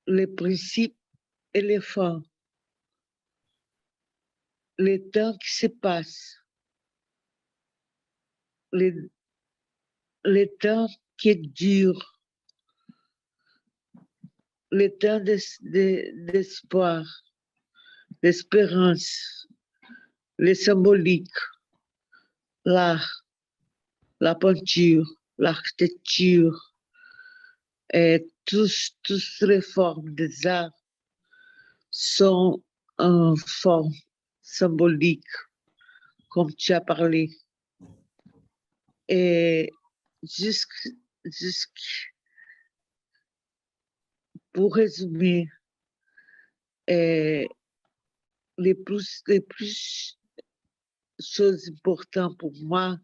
S7: les principes et les fins, le temps qui se passe, le temps qui dure, le temps d'espoir, l'espérance, le symbolique, l'art, la peinture, l'architecture, et toutes les formes des arts sont en forme symbolique, comme tu as parlé. Et pour résumer, les plus choses importantes pour moi,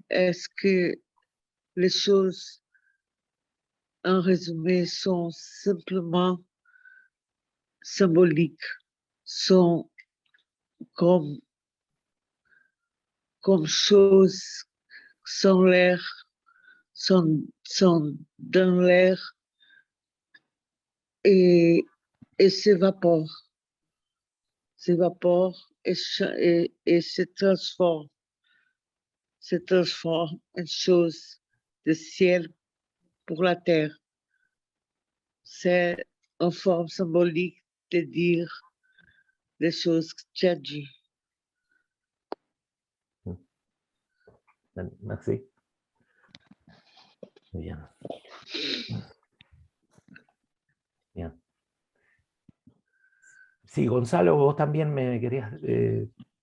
S7: est-ce que les choses en résumé sont simplement symboliques, sont comme choses sans l'air, sont dans l'air et s'évaporent et se transforment en choses de ciel pour la terre. C'est une forme symbolique de dire les choses que tu as dit.
S2: Maxi. Bien. Bien. Sí, Gonzalo, vos también me querías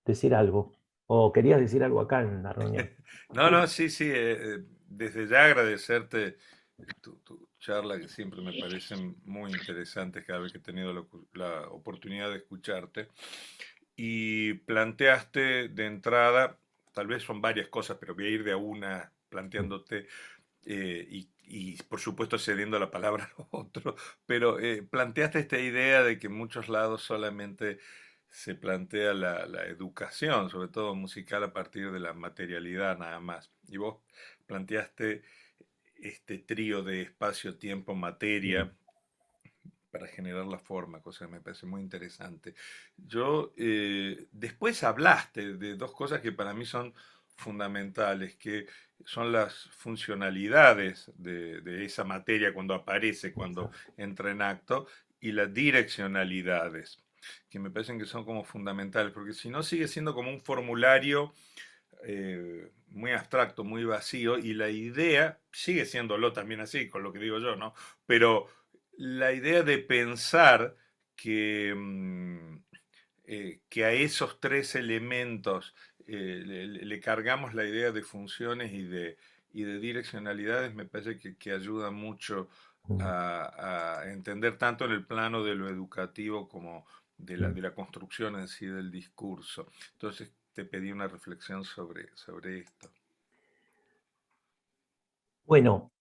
S2: decir algo, o querías decir algo acá en la reunión.
S4: No, no, sí, sí, desde ya agradecerte tu charla, que siempre me parecen muy interesantes cada vez que he tenido la oportunidad de escucharte. Y planteaste de entrada, tal vez son varias cosas, pero voy a ir de a una planteándote y por supuesto cediendo la palabra a los otros, pero planteaste esta idea de que en muchos lados solamente se plantea la educación, sobre todo musical, a partir de la materialidad nada más. Y vos planteaste este trío de espacio, tiempo, materia para generar la forma, cosa que me parece muy interesante. Yo, después hablaste de dos cosas que para mí son fundamentales, que son las funcionalidades de esa materia cuando aparece, cuando entra en acto, y las direccionalidades, que me parecen que son como fundamentales, porque si no sigue siendo como un formulario muy abstracto, muy vacío, y la idea sigue siéndolo también así, con lo que digo yo, ¿no? Pero la idea de pensar que, que a esos tres elementos le cargamos la idea de funciones y de direccionalidades me parece que ayuda mucho a entender tanto en el plano de lo educativo como de la construcción en sí del discurso. Entonces te pedí una reflexión sobre esto.
S2: Bueno,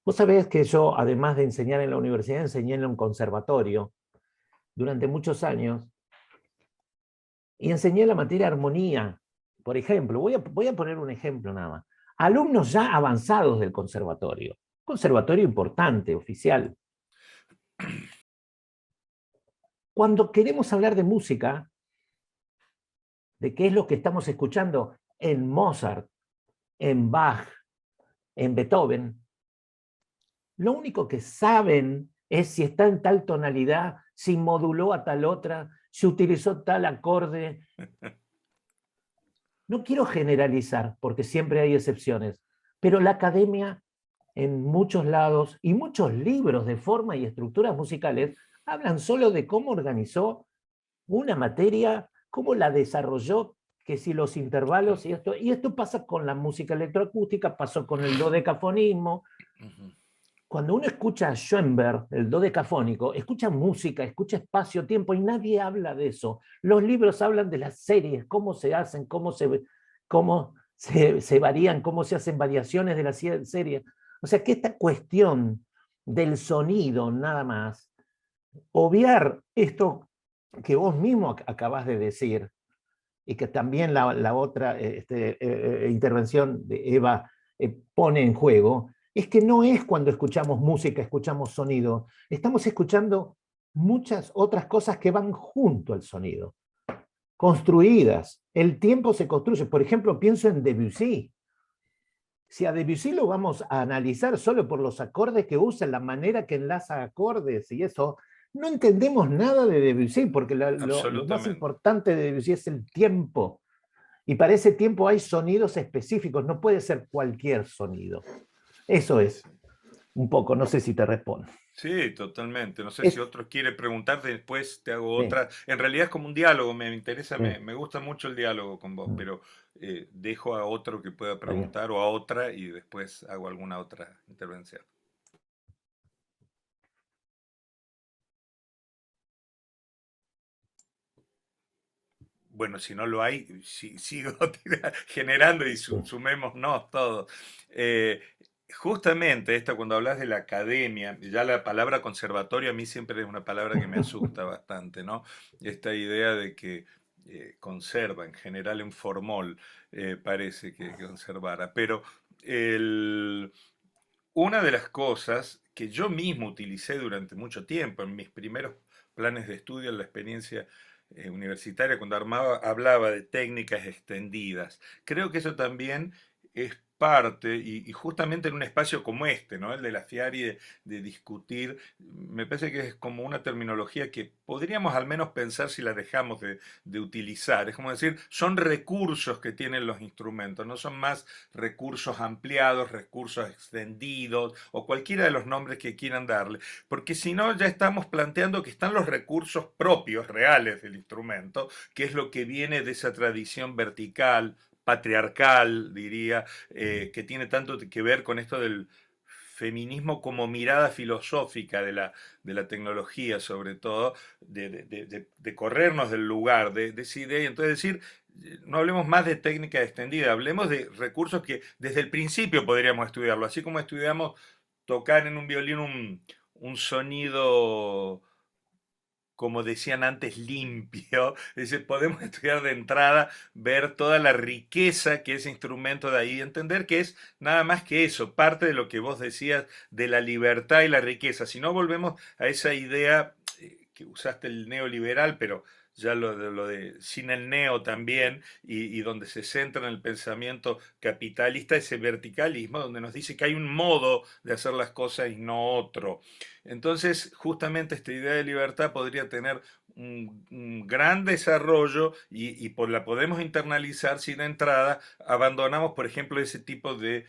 S2: vos sabés que yo, además de enseñar en la universidad, enseñé en un conservatorio durante muchos años y enseñé la materia armonía. Por ejemplo, voy a poner un ejemplo nada más. Alumnos ya avanzados del conservatorio importante, oficial. Cuando queremos hablar de música, de qué es lo que estamos escuchando en Mozart, en Bach, en Beethoven, lo único que saben es si está en tal tonalidad, si moduló a tal otra, si utilizó tal acorde. No quiero generalizar, porque siempre hay excepciones, pero la academia en muchos lados y muchos libros de forma y estructuras musicales hablan solo de cómo organizó una materia, cómo la desarrolló, que si los intervalos y esto pasa con la música electroacústica, pasó con el dodecafonismo. Cuando uno escucha a Schoenberg, el dodecafónico, escucha música, escucha espacio-tiempo y nadie habla de eso. Los libros hablan de las series, cómo se hacen, cómo se varían, cómo se hacen variaciones de la serie. O sea que esta cuestión del sonido nada más, obviar esto que vos mismo acabás de decir, y que también la otra intervención de Eva pone en juego, es que no es cuando escuchamos música, escuchamos sonido, estamos escuchando muchas otras cosas que van junto al sonido, construidas. El tiempo se construye. Por ejemplo, pienso en Debussy. Si a Debussy lo vamos a analizar solo por los acordes que usa, la manera que enlaza acordes y eso, no entendemos nada de Debussy, porque lo más importante de Debussy es el tiempo. Y para ese tiempo hay sonidos específicos, no puede ser cualquier sonido. Eso es un poco, no sé si te respondo.
S4: Sí, totalmente. No sé si otro quiere preguntar, después te hago otra. En realidad es como un diálogo, me interesa, me gusta mucho el diálogo con vos, pero dejo a otro que pueda preguntar o a otra y después hago alguna otra intervención. Bueno, si no lo hay, sigo generando y sumémonos todos. Justamente esto, cuando hablas de la academia, ya la palabra conservatorio a mí siempre es una palabra que me asusta bastante, ¿no? Esta idea de que conserva, en general en formol, parece que conservara. Pero una de las cosas que yo mismo utilicé durante mucho tiempo en mis primeros planes de estudio, en la experiencia universitaria, cuando hablaba de técnicas extendidas, creo que eso también es parte, y justamente en un espacio como este, ¿no? El de la FIARI, de discutir, me parece que es como una terminología que podríamos al menos pensar si la dejamos de utilizar. Es como decir, son recursos que tienen los instrumentos, no son más recursos ampliados, recursos extendidos, o cualquiera de los nombres que quieran darle, porque si no ya estamos planteando que están los recursos propios, reales del instrumento, que es lo que viene de esa tradición vertical, patriarcal, diría, que tiene tanto que ver con esto del feminismo como mirada filosófica de la tecnología, sobre todo, de corrernos del lugar, de esa idea, y entonces decir, no hablemos más de técnica extendida, hablemos de recursos que desde el principio podríamos estudiarlo, así como estudiamos tocar en un violín un sonido, como decían antes, limpio. Es decir, podemos estudiar de entrada, ver toda la riqueza que ese instrumento da ahí, entender que es nada más que eso, parte de lo que vos decías de la libertad y la riqueza. Si no, volvemos a esa idea que usaste, el neoliberal, pero ya lo de sin el neo también, y donde se centra en el pensamiento capitalista, ese verticalismo, donde nos dice que hay un modo de hacer las cosas y no otro. Entonces, justamente esta idea de libertad podría tener un gran desarrollo la podemos internalizar si de entrada abandonamos, por ejemplo, ese tipo de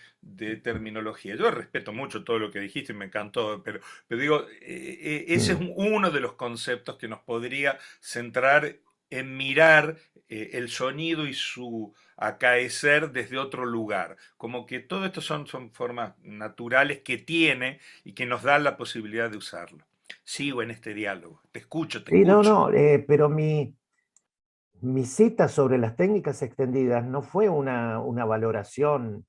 S4: terminología. Yo respeto mucho todo lo que dijiste, me encantó, pero digo, ese es uno de los conceptos que nos podría centrar en mirar el sonido y su acaecer desde otro lugar, como que todo esto son formas naturales que tiene y que nos dan la posibilidad de usarlo. Sigo en este diálogo, te escucho, te
S2: Sí,
S4: escucho.
S2: pero mi cita sobre las técnicas extendidas no fue una valoración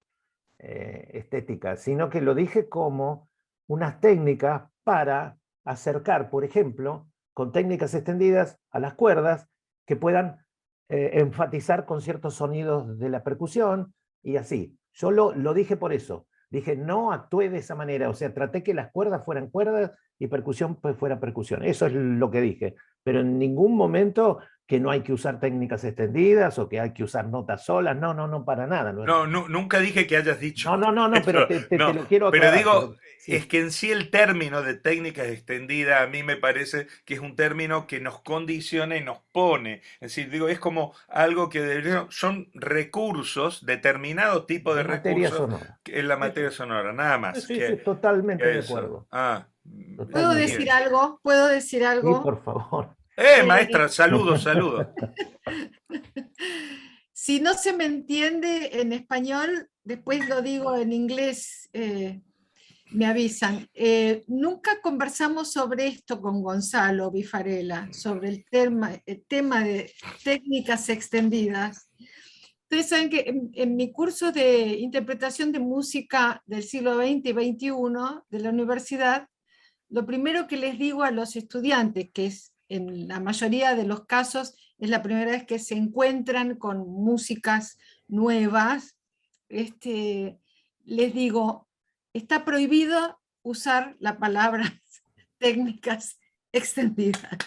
S2: estética, sino que lo dije como unas técnicas para acercar, por ejemplo, con técnicas extendidas a las cuerdas que puedan enfatizar con ciertos sonidos de la percusión y así. Yo lo dije por eso. Dije, no actué de esa manera, o sea, traté que las cuerdas fueran cuerdas y percusión pues fuera percusión. Eso es lo que dije, pero en ningún momento que no hay que usar técnicas extendidas o que hay que usar notas solas, no, para nada.
S4: No, nunca dije que hayas dicho
S2: No, pero
S4: eso,
S2: te
S4: no,
S2: lo quiero
S4: pero
S2: aclarar.
S4: digo,
S2: Sí.
S4: es que en sí el término de técnicas extendidas a mí me parece que es un término que nos condiciona y nos pone, es decir, digo, es como algo que son recursos, determinados tipos de
S2: Materia
S4: recursos
S2: sonora.
S4: en la materia sonora, nada más
S2: Sí, totalmente
S4: que
S2: de
S4: eso.
S2: acuerdo.
S3: ¿Puedo
S2: Totalmente.
S3: decir algo? ¿Puedo decir
S2: Sí,
S3: algo?
S2: por favor.
S4: Maestra, saludos, saludos.
S3: Si no se me entiende en español, después lo digo en inglés, me avisan. Nunca conversamos sobre esto con Gonzalo Bifarella, sobre el tema de técnicas extendidas. Ustedes saben que en mi curso de interpretación de música del siglo XX y XXI de la universidad, lo primero que les digo a los estudiantes, que es en la mayoría de los casos es la primera vez que se encuentran con músicas nuevas, les digo, está prohibido usar la palabra técnicas extendidas.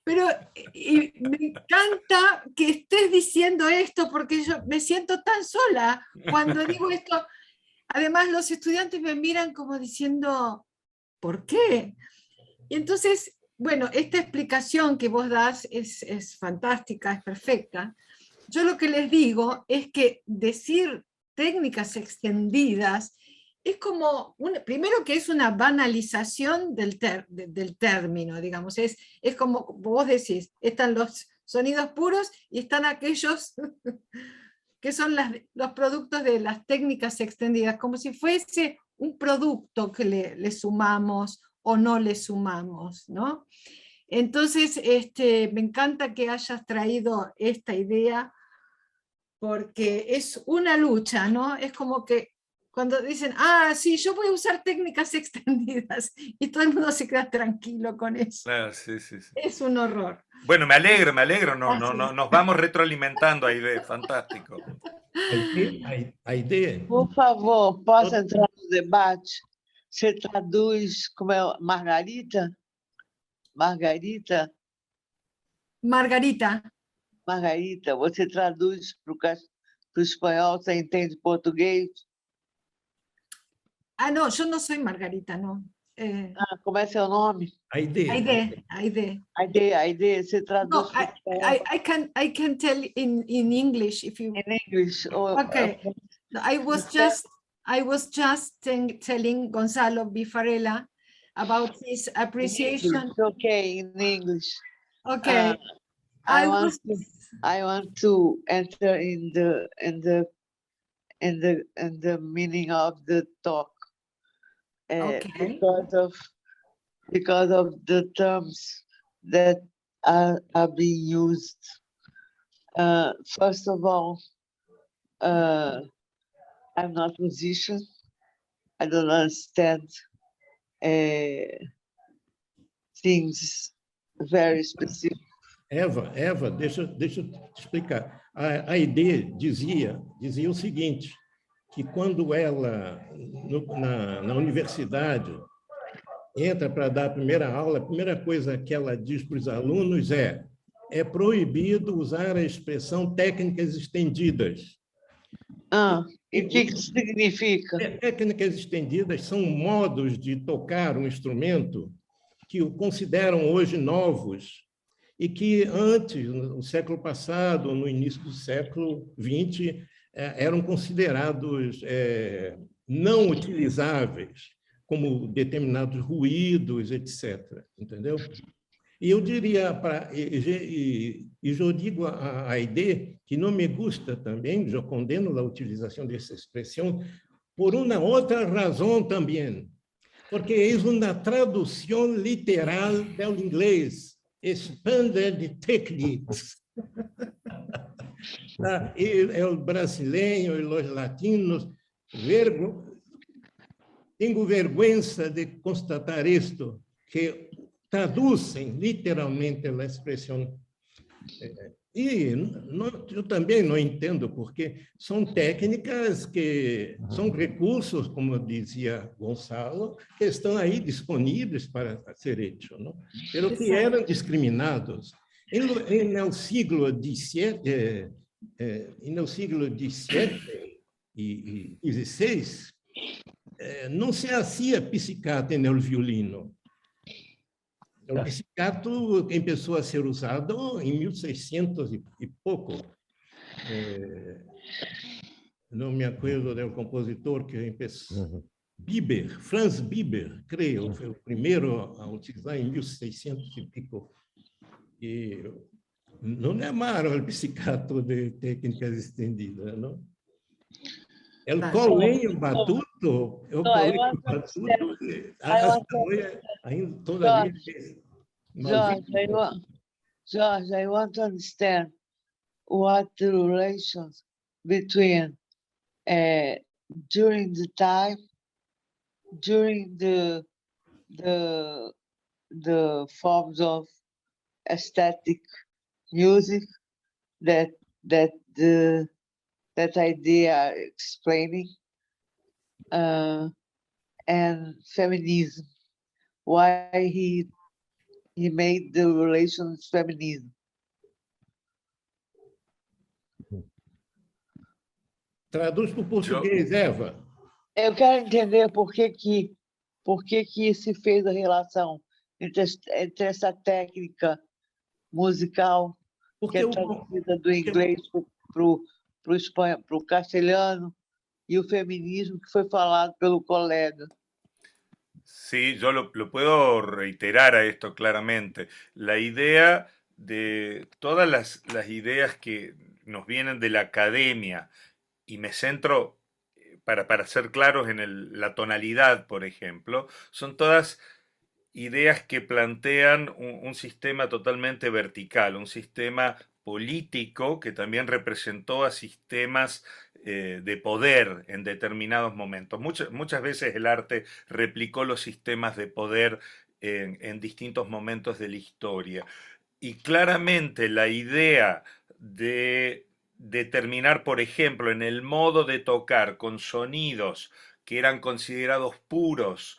S3: Pero me encanta que estés diciendo esto porque yo me siento tan sola cuando digo esto. Además, los estudiantes me miran como diciendo, ¿por qué? Y entonces, bueno, esta explicación que vos das es fantástica, es perfecta. Yo lo que les digo es que decir técnicas extendidas es como, primero que es una banalización del término, digamos, es como vos decís, están los sonidos puros y están aquellos que son los productos de las técnicas extendidas, como si fuese un producto que le sumamos o no le sumamos, ¿no? Entonces, me encanta que hayas traído esta idea, porque es una lucha, ¿no? Es como que cuando dicen, sí, yo voy a usar técnicas extendidas, y todo el mundo se queda tranquilo con eso.
S4: Claro, sí.
S3: Es un horror.
S4: Bueno, me alegro, nos vamos retroalimentando ahí, fantástico.
S1: Aide,
S7: Por favor, posso entrar no debate? Você traduz como é Margarita? Margarita?
S3: Margarita.
S7: Margarita, você traduz para o espanhol, você entende português?
S3: Ah, no, yo no soy Margarita, no.
S7: Ah, como é seu nome?
S1: Aide.
S3: Aide.
S7: Aide, você traduz
S3: No,
S7: para o espanhol
S3: I can tell in English if you.
S7: em inglês.
S3: Okay. No, I was just telling Gonzalo Bifarella about his appreciation.
S7: Okay, in English.
S3: Okay.
S7: I want to enter in the meaning of the talk.
S3: Okay.
S7: Because of the terms that are being used. First of all, I'm not a musician. I don't understand things very specific.
S1: Eva, deixa eu te explicar. A Aide dizia o seguinte, que quando ela, na universidade, entra para dar a primeira aula, a primeira coisa que ela diz para os alunos é proibido usar a expressão técnicas estendidas.
S7: E o que isso significa?
S1: Técnicas estendidas são modos de tocar um instrumento que o consideram hoje novos e que antes, no século passado, no início do século XX, eram considerados não utilizáveis, como determinados ruídos, etc. Entendeu? E eu diria, e eu digo a Aide que não me gusta também, eu condeno a utilização dessa expressão por uma outra razão também, porque é uma tradução literal do inglês, expanded techniques. E o brasileiro e os latinos, tenho vergonha de constatar isto, que traduzem literalmente a expressão. E eu também não entendo, porque são técnicas que são recursos, como dizia Gonçalo, que estão aí disponíveis para ser hechos, não? Pero que eram discriminados. No siglo XVII e XVI, não se hacía pizzicato no violino. O pizzicato começou a ser usado em 1600 e pouco. Não me acordo do compositor que começou. Bieber, Franz Bieber, creio, foi o primeiro a utilizar em 1600 e pico. E não amaram o pizzicato de técnicas estendidas, não? El colenho batuto, eu colenho batuto, hasta hoje ainda todavía
S7: George, I want to understand what the relations between during the time, during the forms of aesthetic music that idea explaining, and feminism, why he made the relations feminism.
S1: Traduz para o português, Eva.
S7: Eu quero entender por que se fez a relação entre essa técnica musical que é traduzida do inglês para o castelhano y el feminismo que fue falado pelo colega.
S4: Sí, yo lo puedo reiterar a esto claramente. La idea de todas las ideas que nos vienen de la academia, y me centro, para ser claros, en la tonalidad, por ejemplo, son todas ideas que plantean un sistema totalmente vertical, un sistema político que también representó a sistemas de poder en determinados momentos. Muchas veces el arte replicó los sistemas de poder en distintos momentos de la historia. Y claramente la idea de determinar, por ejemplo, en el modo de tocar con sonidos que eran considerados puros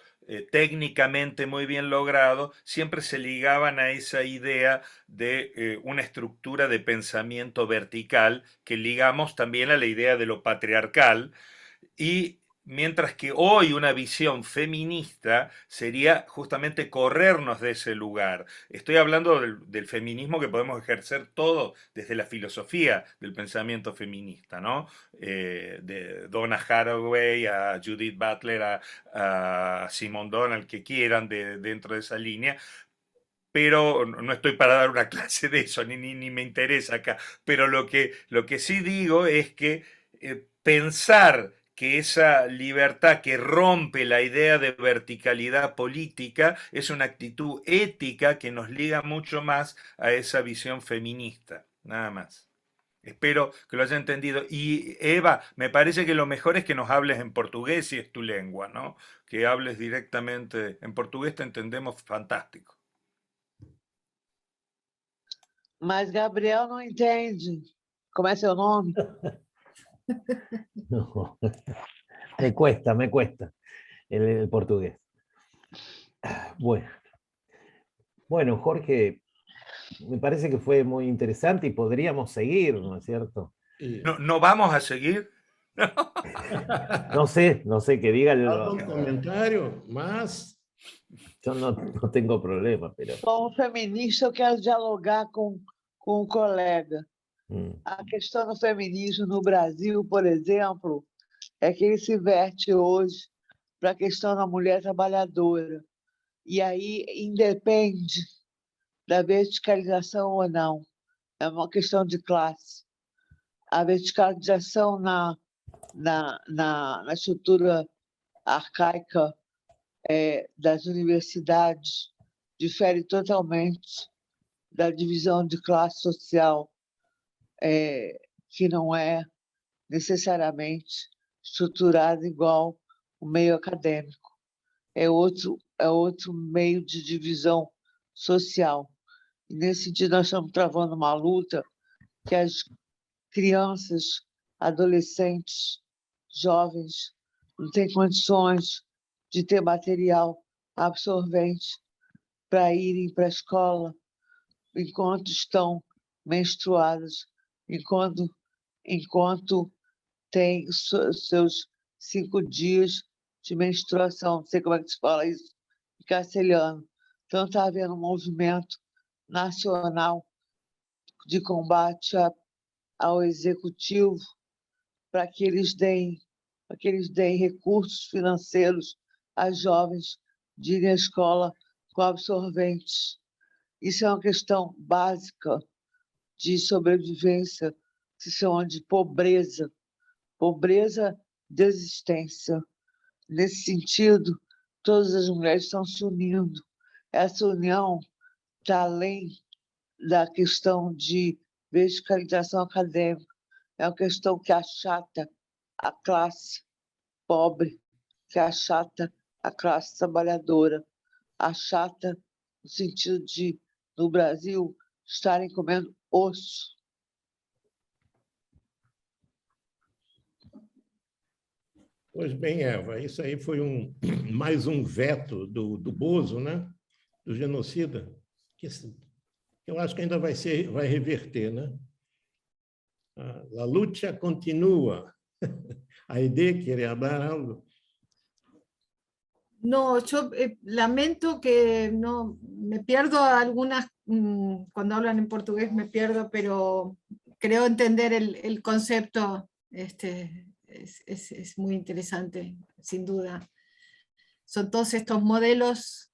S4: técnicamente muy bien logrado, siempre se ligaban a esa idea de una estructura de pensamiento vertical que ligamos también a la idea de lo patriarcal, y mientras que hoy una visión feminista sería justamente corrernos de ese lugar. Estoy hablando del feminismo que podemos ejercer todo desde la filosofía del pensamiento feminista, ¿no? De Donna Haraway a Judith Butler a Simone Donald, que quieran dentro de esa línea. Pero no estoy para dar una clase de eso, ni me interesa acá. Pero lo que sí digo es que pensar que esa libertad que rompe la idea de verticalidad política es una actitud ética que nos liga mucho más a esa visión feminista, nada más. Espero que lo haya entendido. Y Eva, me parece que lo mejor es que nos hables en portugués si es tu lengua, ¿no? Que hables directamente en portugués, te entendemos fantástico.
S7: Mas Gabriel não entende. Como é seu nome?
S2: No, me cuesta el portugués. Bueno, Jorge, me parece que fue muy interesante y podríamos seguir, ¿no es cierto?
S4: ¿No vamos a seguir?
S2: No sé, que diga
S1: ¿Algún comentario más?
S2: Yo no tengo problema, pero...
S7: Como feminista, eu quero dialogar com o colega. A questão do feminismo no Brasil, por exemplo, é que ele se verte hoje para a questão da mulher trabalhadora. E aí independe da verticalização ou não. É uma questão de classe. A verticalização na estrutura arcaica das universidades difere totalmente da divisão de classe social, que não é necessariamente estruturada igual o meio acadêmico. É outro meio de divisão social. E nesse sentido, nós estamos travando uma luta que as crianças, adolescentes, jovens não têm condições de ter material absorvente para irem para a escola enquanto estão menstruadas, enquanto têm seus 5 dias de menstruação. Não sei como é que se fala isso em castelhano. Então, está havendo um movimento nacional de combate ao executivo para que eles deem recursos financeiros às jovens de irem à escola com absorventes. Isso é uma questão básica de sobrevivência, que se chama de pobreza de existência. Nesse sentido, todas as mulheres estão se unindo. Essa união está além da questão de verticalização acadêmica, é uma questão que achata a classe pobre, que achata a classe trabalhadora, achata no sentido de, no Brasil, estarem comendo osso.
S1: Pois bem, Eva, isso aí foi mais um veto do Bozo, né? Do genocida, que eu acho que ainda vai reverter, né? A luta continua. Aide, ¿quiere hablar algo?
S3: No, yo lamento que no me pierdo algunas, cuando hablan en portugués me pierdo, pero creo entender el concepto, es muy interesante, sin duda. Son todos estos modelos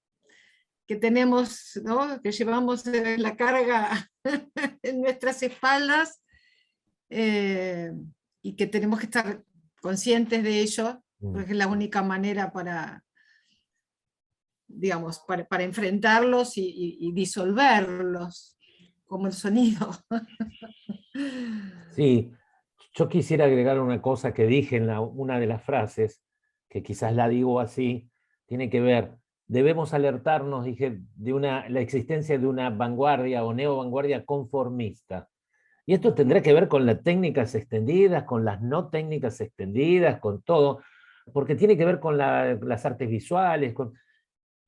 S3: que tenemos, ¿no? Que llevamos la carga en nuestras espaldas, y que tenemos que estar conscientes de ello, porque es la única manera para, digamos, para enfrentarlos y disolverlos, como el sonido.
S2: Sí, yo quisiera agregar una cosa que dije en una de las frases, que quizás la digo así, tiene que ver, debemos alertarnos, dije, de la existencia de una vanguardia o neovanguardia conformista. Y esto tendrá que ver con las técnicas extendidas, con las no técnicas extendidas, con todo, porque tiene que ver con las artes visuales.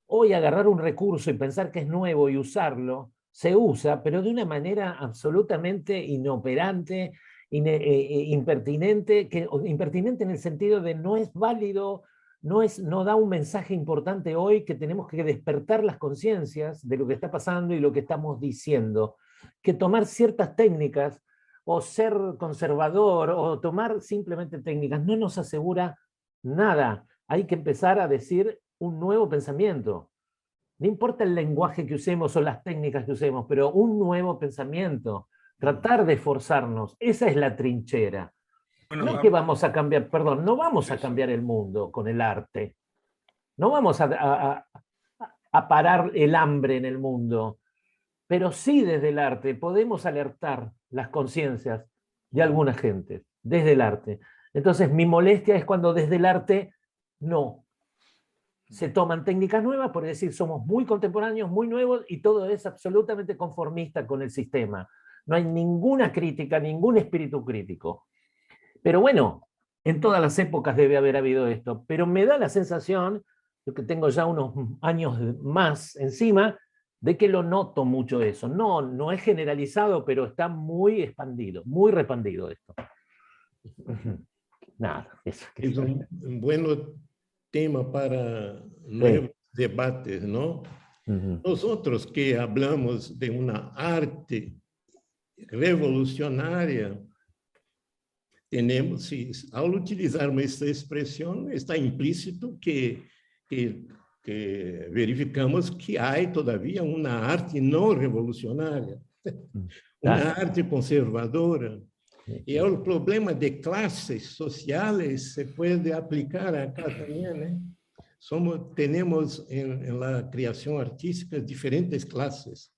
S2: Hoy agarrar un recurso y pensar que es nuevo y usarlo, se usa, pero de una manera absolutamente inoperante, impertinente, impertinente en el sentido de no es válido, no da un mensaje importante hoy, que tenemos que despertar las conciencias de lo que está pasando y lo que estamos diciendo, que tomar ciertas técnicas o ser conservador o tomar simplemente técnicas no nos asegura nada. Hay que empezar a decir un nuevo pensamiento. No importa el lenguaje que usemos o las técnicas que usemos, pero un nuevo pensamiento. Tratar de esforzarnos. Esa es la trinchera.
S4: Bueno,
S2: no es que vamos a cambiar, perdón, no vamos a cambiar el mundo con el arte. No vamos a parar el hambre en el mundo. Pero sí desde el arte podemos alertar las conciencias de alguna gente, desde el arte. Entonces mi molestia es cuando desde el arte no. Se toman técnicas nuevas, por decir, somos muy contemporáneos, muy nuevos, y todo es absolutamente conformista con el sistema. No hay ninguna crítica, ningún espíritu crítico. Pero bueno, en todas las épocas debe haber habido esto. Pero me da la sensación, yo que tengo ya unos años más encima, de que lo noto mucho eso. No es generalizado, pero está muy expandido, muy repandido esto. Nada, eso.
S1: Es un buen tema para nuevos debates, ¿no? Nosotros que hablamos de una arte revolucionaria, tenemos, al utilizarmos esta expresión, está implícito que verificamos que hay todavía una arte no revolucionaria, una arte conservadora. Y el problema de clases sociales se puede aplicar acá también, ¿eh? Tenemos en la creación artística diferentes clases.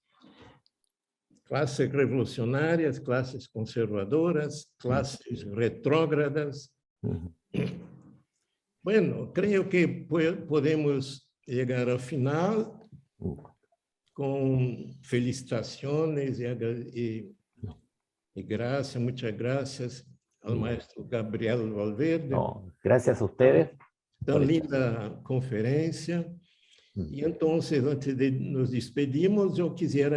S1: Clases revolucionarias, clases conservadoras, clases retrógradas. Bueno, creo que podemos llegar al final con felicitaciones y gracias, muchas gracias al maestro Gabriel Valverde.
S2: No, gracias a ustedes.
S1: Tan linda conferencia. Y entonces, antes de nos despedirmos, yo quisiera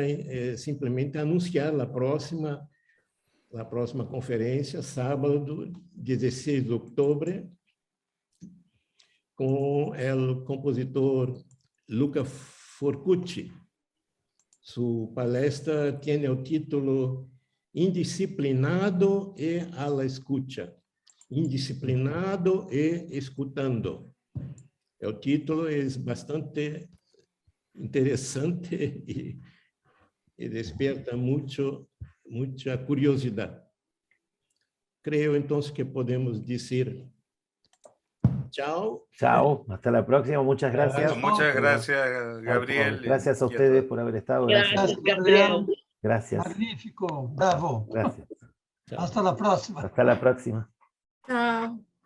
S1: simplemente anunciar la próxima conferencia, sábado 16 de octubre, con el compositor Luca Forcucci. Su palestra tiene el título Indisciplinado e a la escucha. Indisciplinado e escutando. El título es bastante interesante y despierta mucha curiosidad. Creo entonces que podemos decir chao.
S2: Chao, hasta la próxima, muchas gracias.
S4: Bueno, muchas gracias, Gabriel.
S2: Gracias a ustedes por haber estado.
S7: Gracias, Gabriel.
S2: Gracias.
S5: Magnífico, bravo.
S2: Gracias.
S5: Hasta la próxima.
S2: Hasta la próxima.
S3: Chao.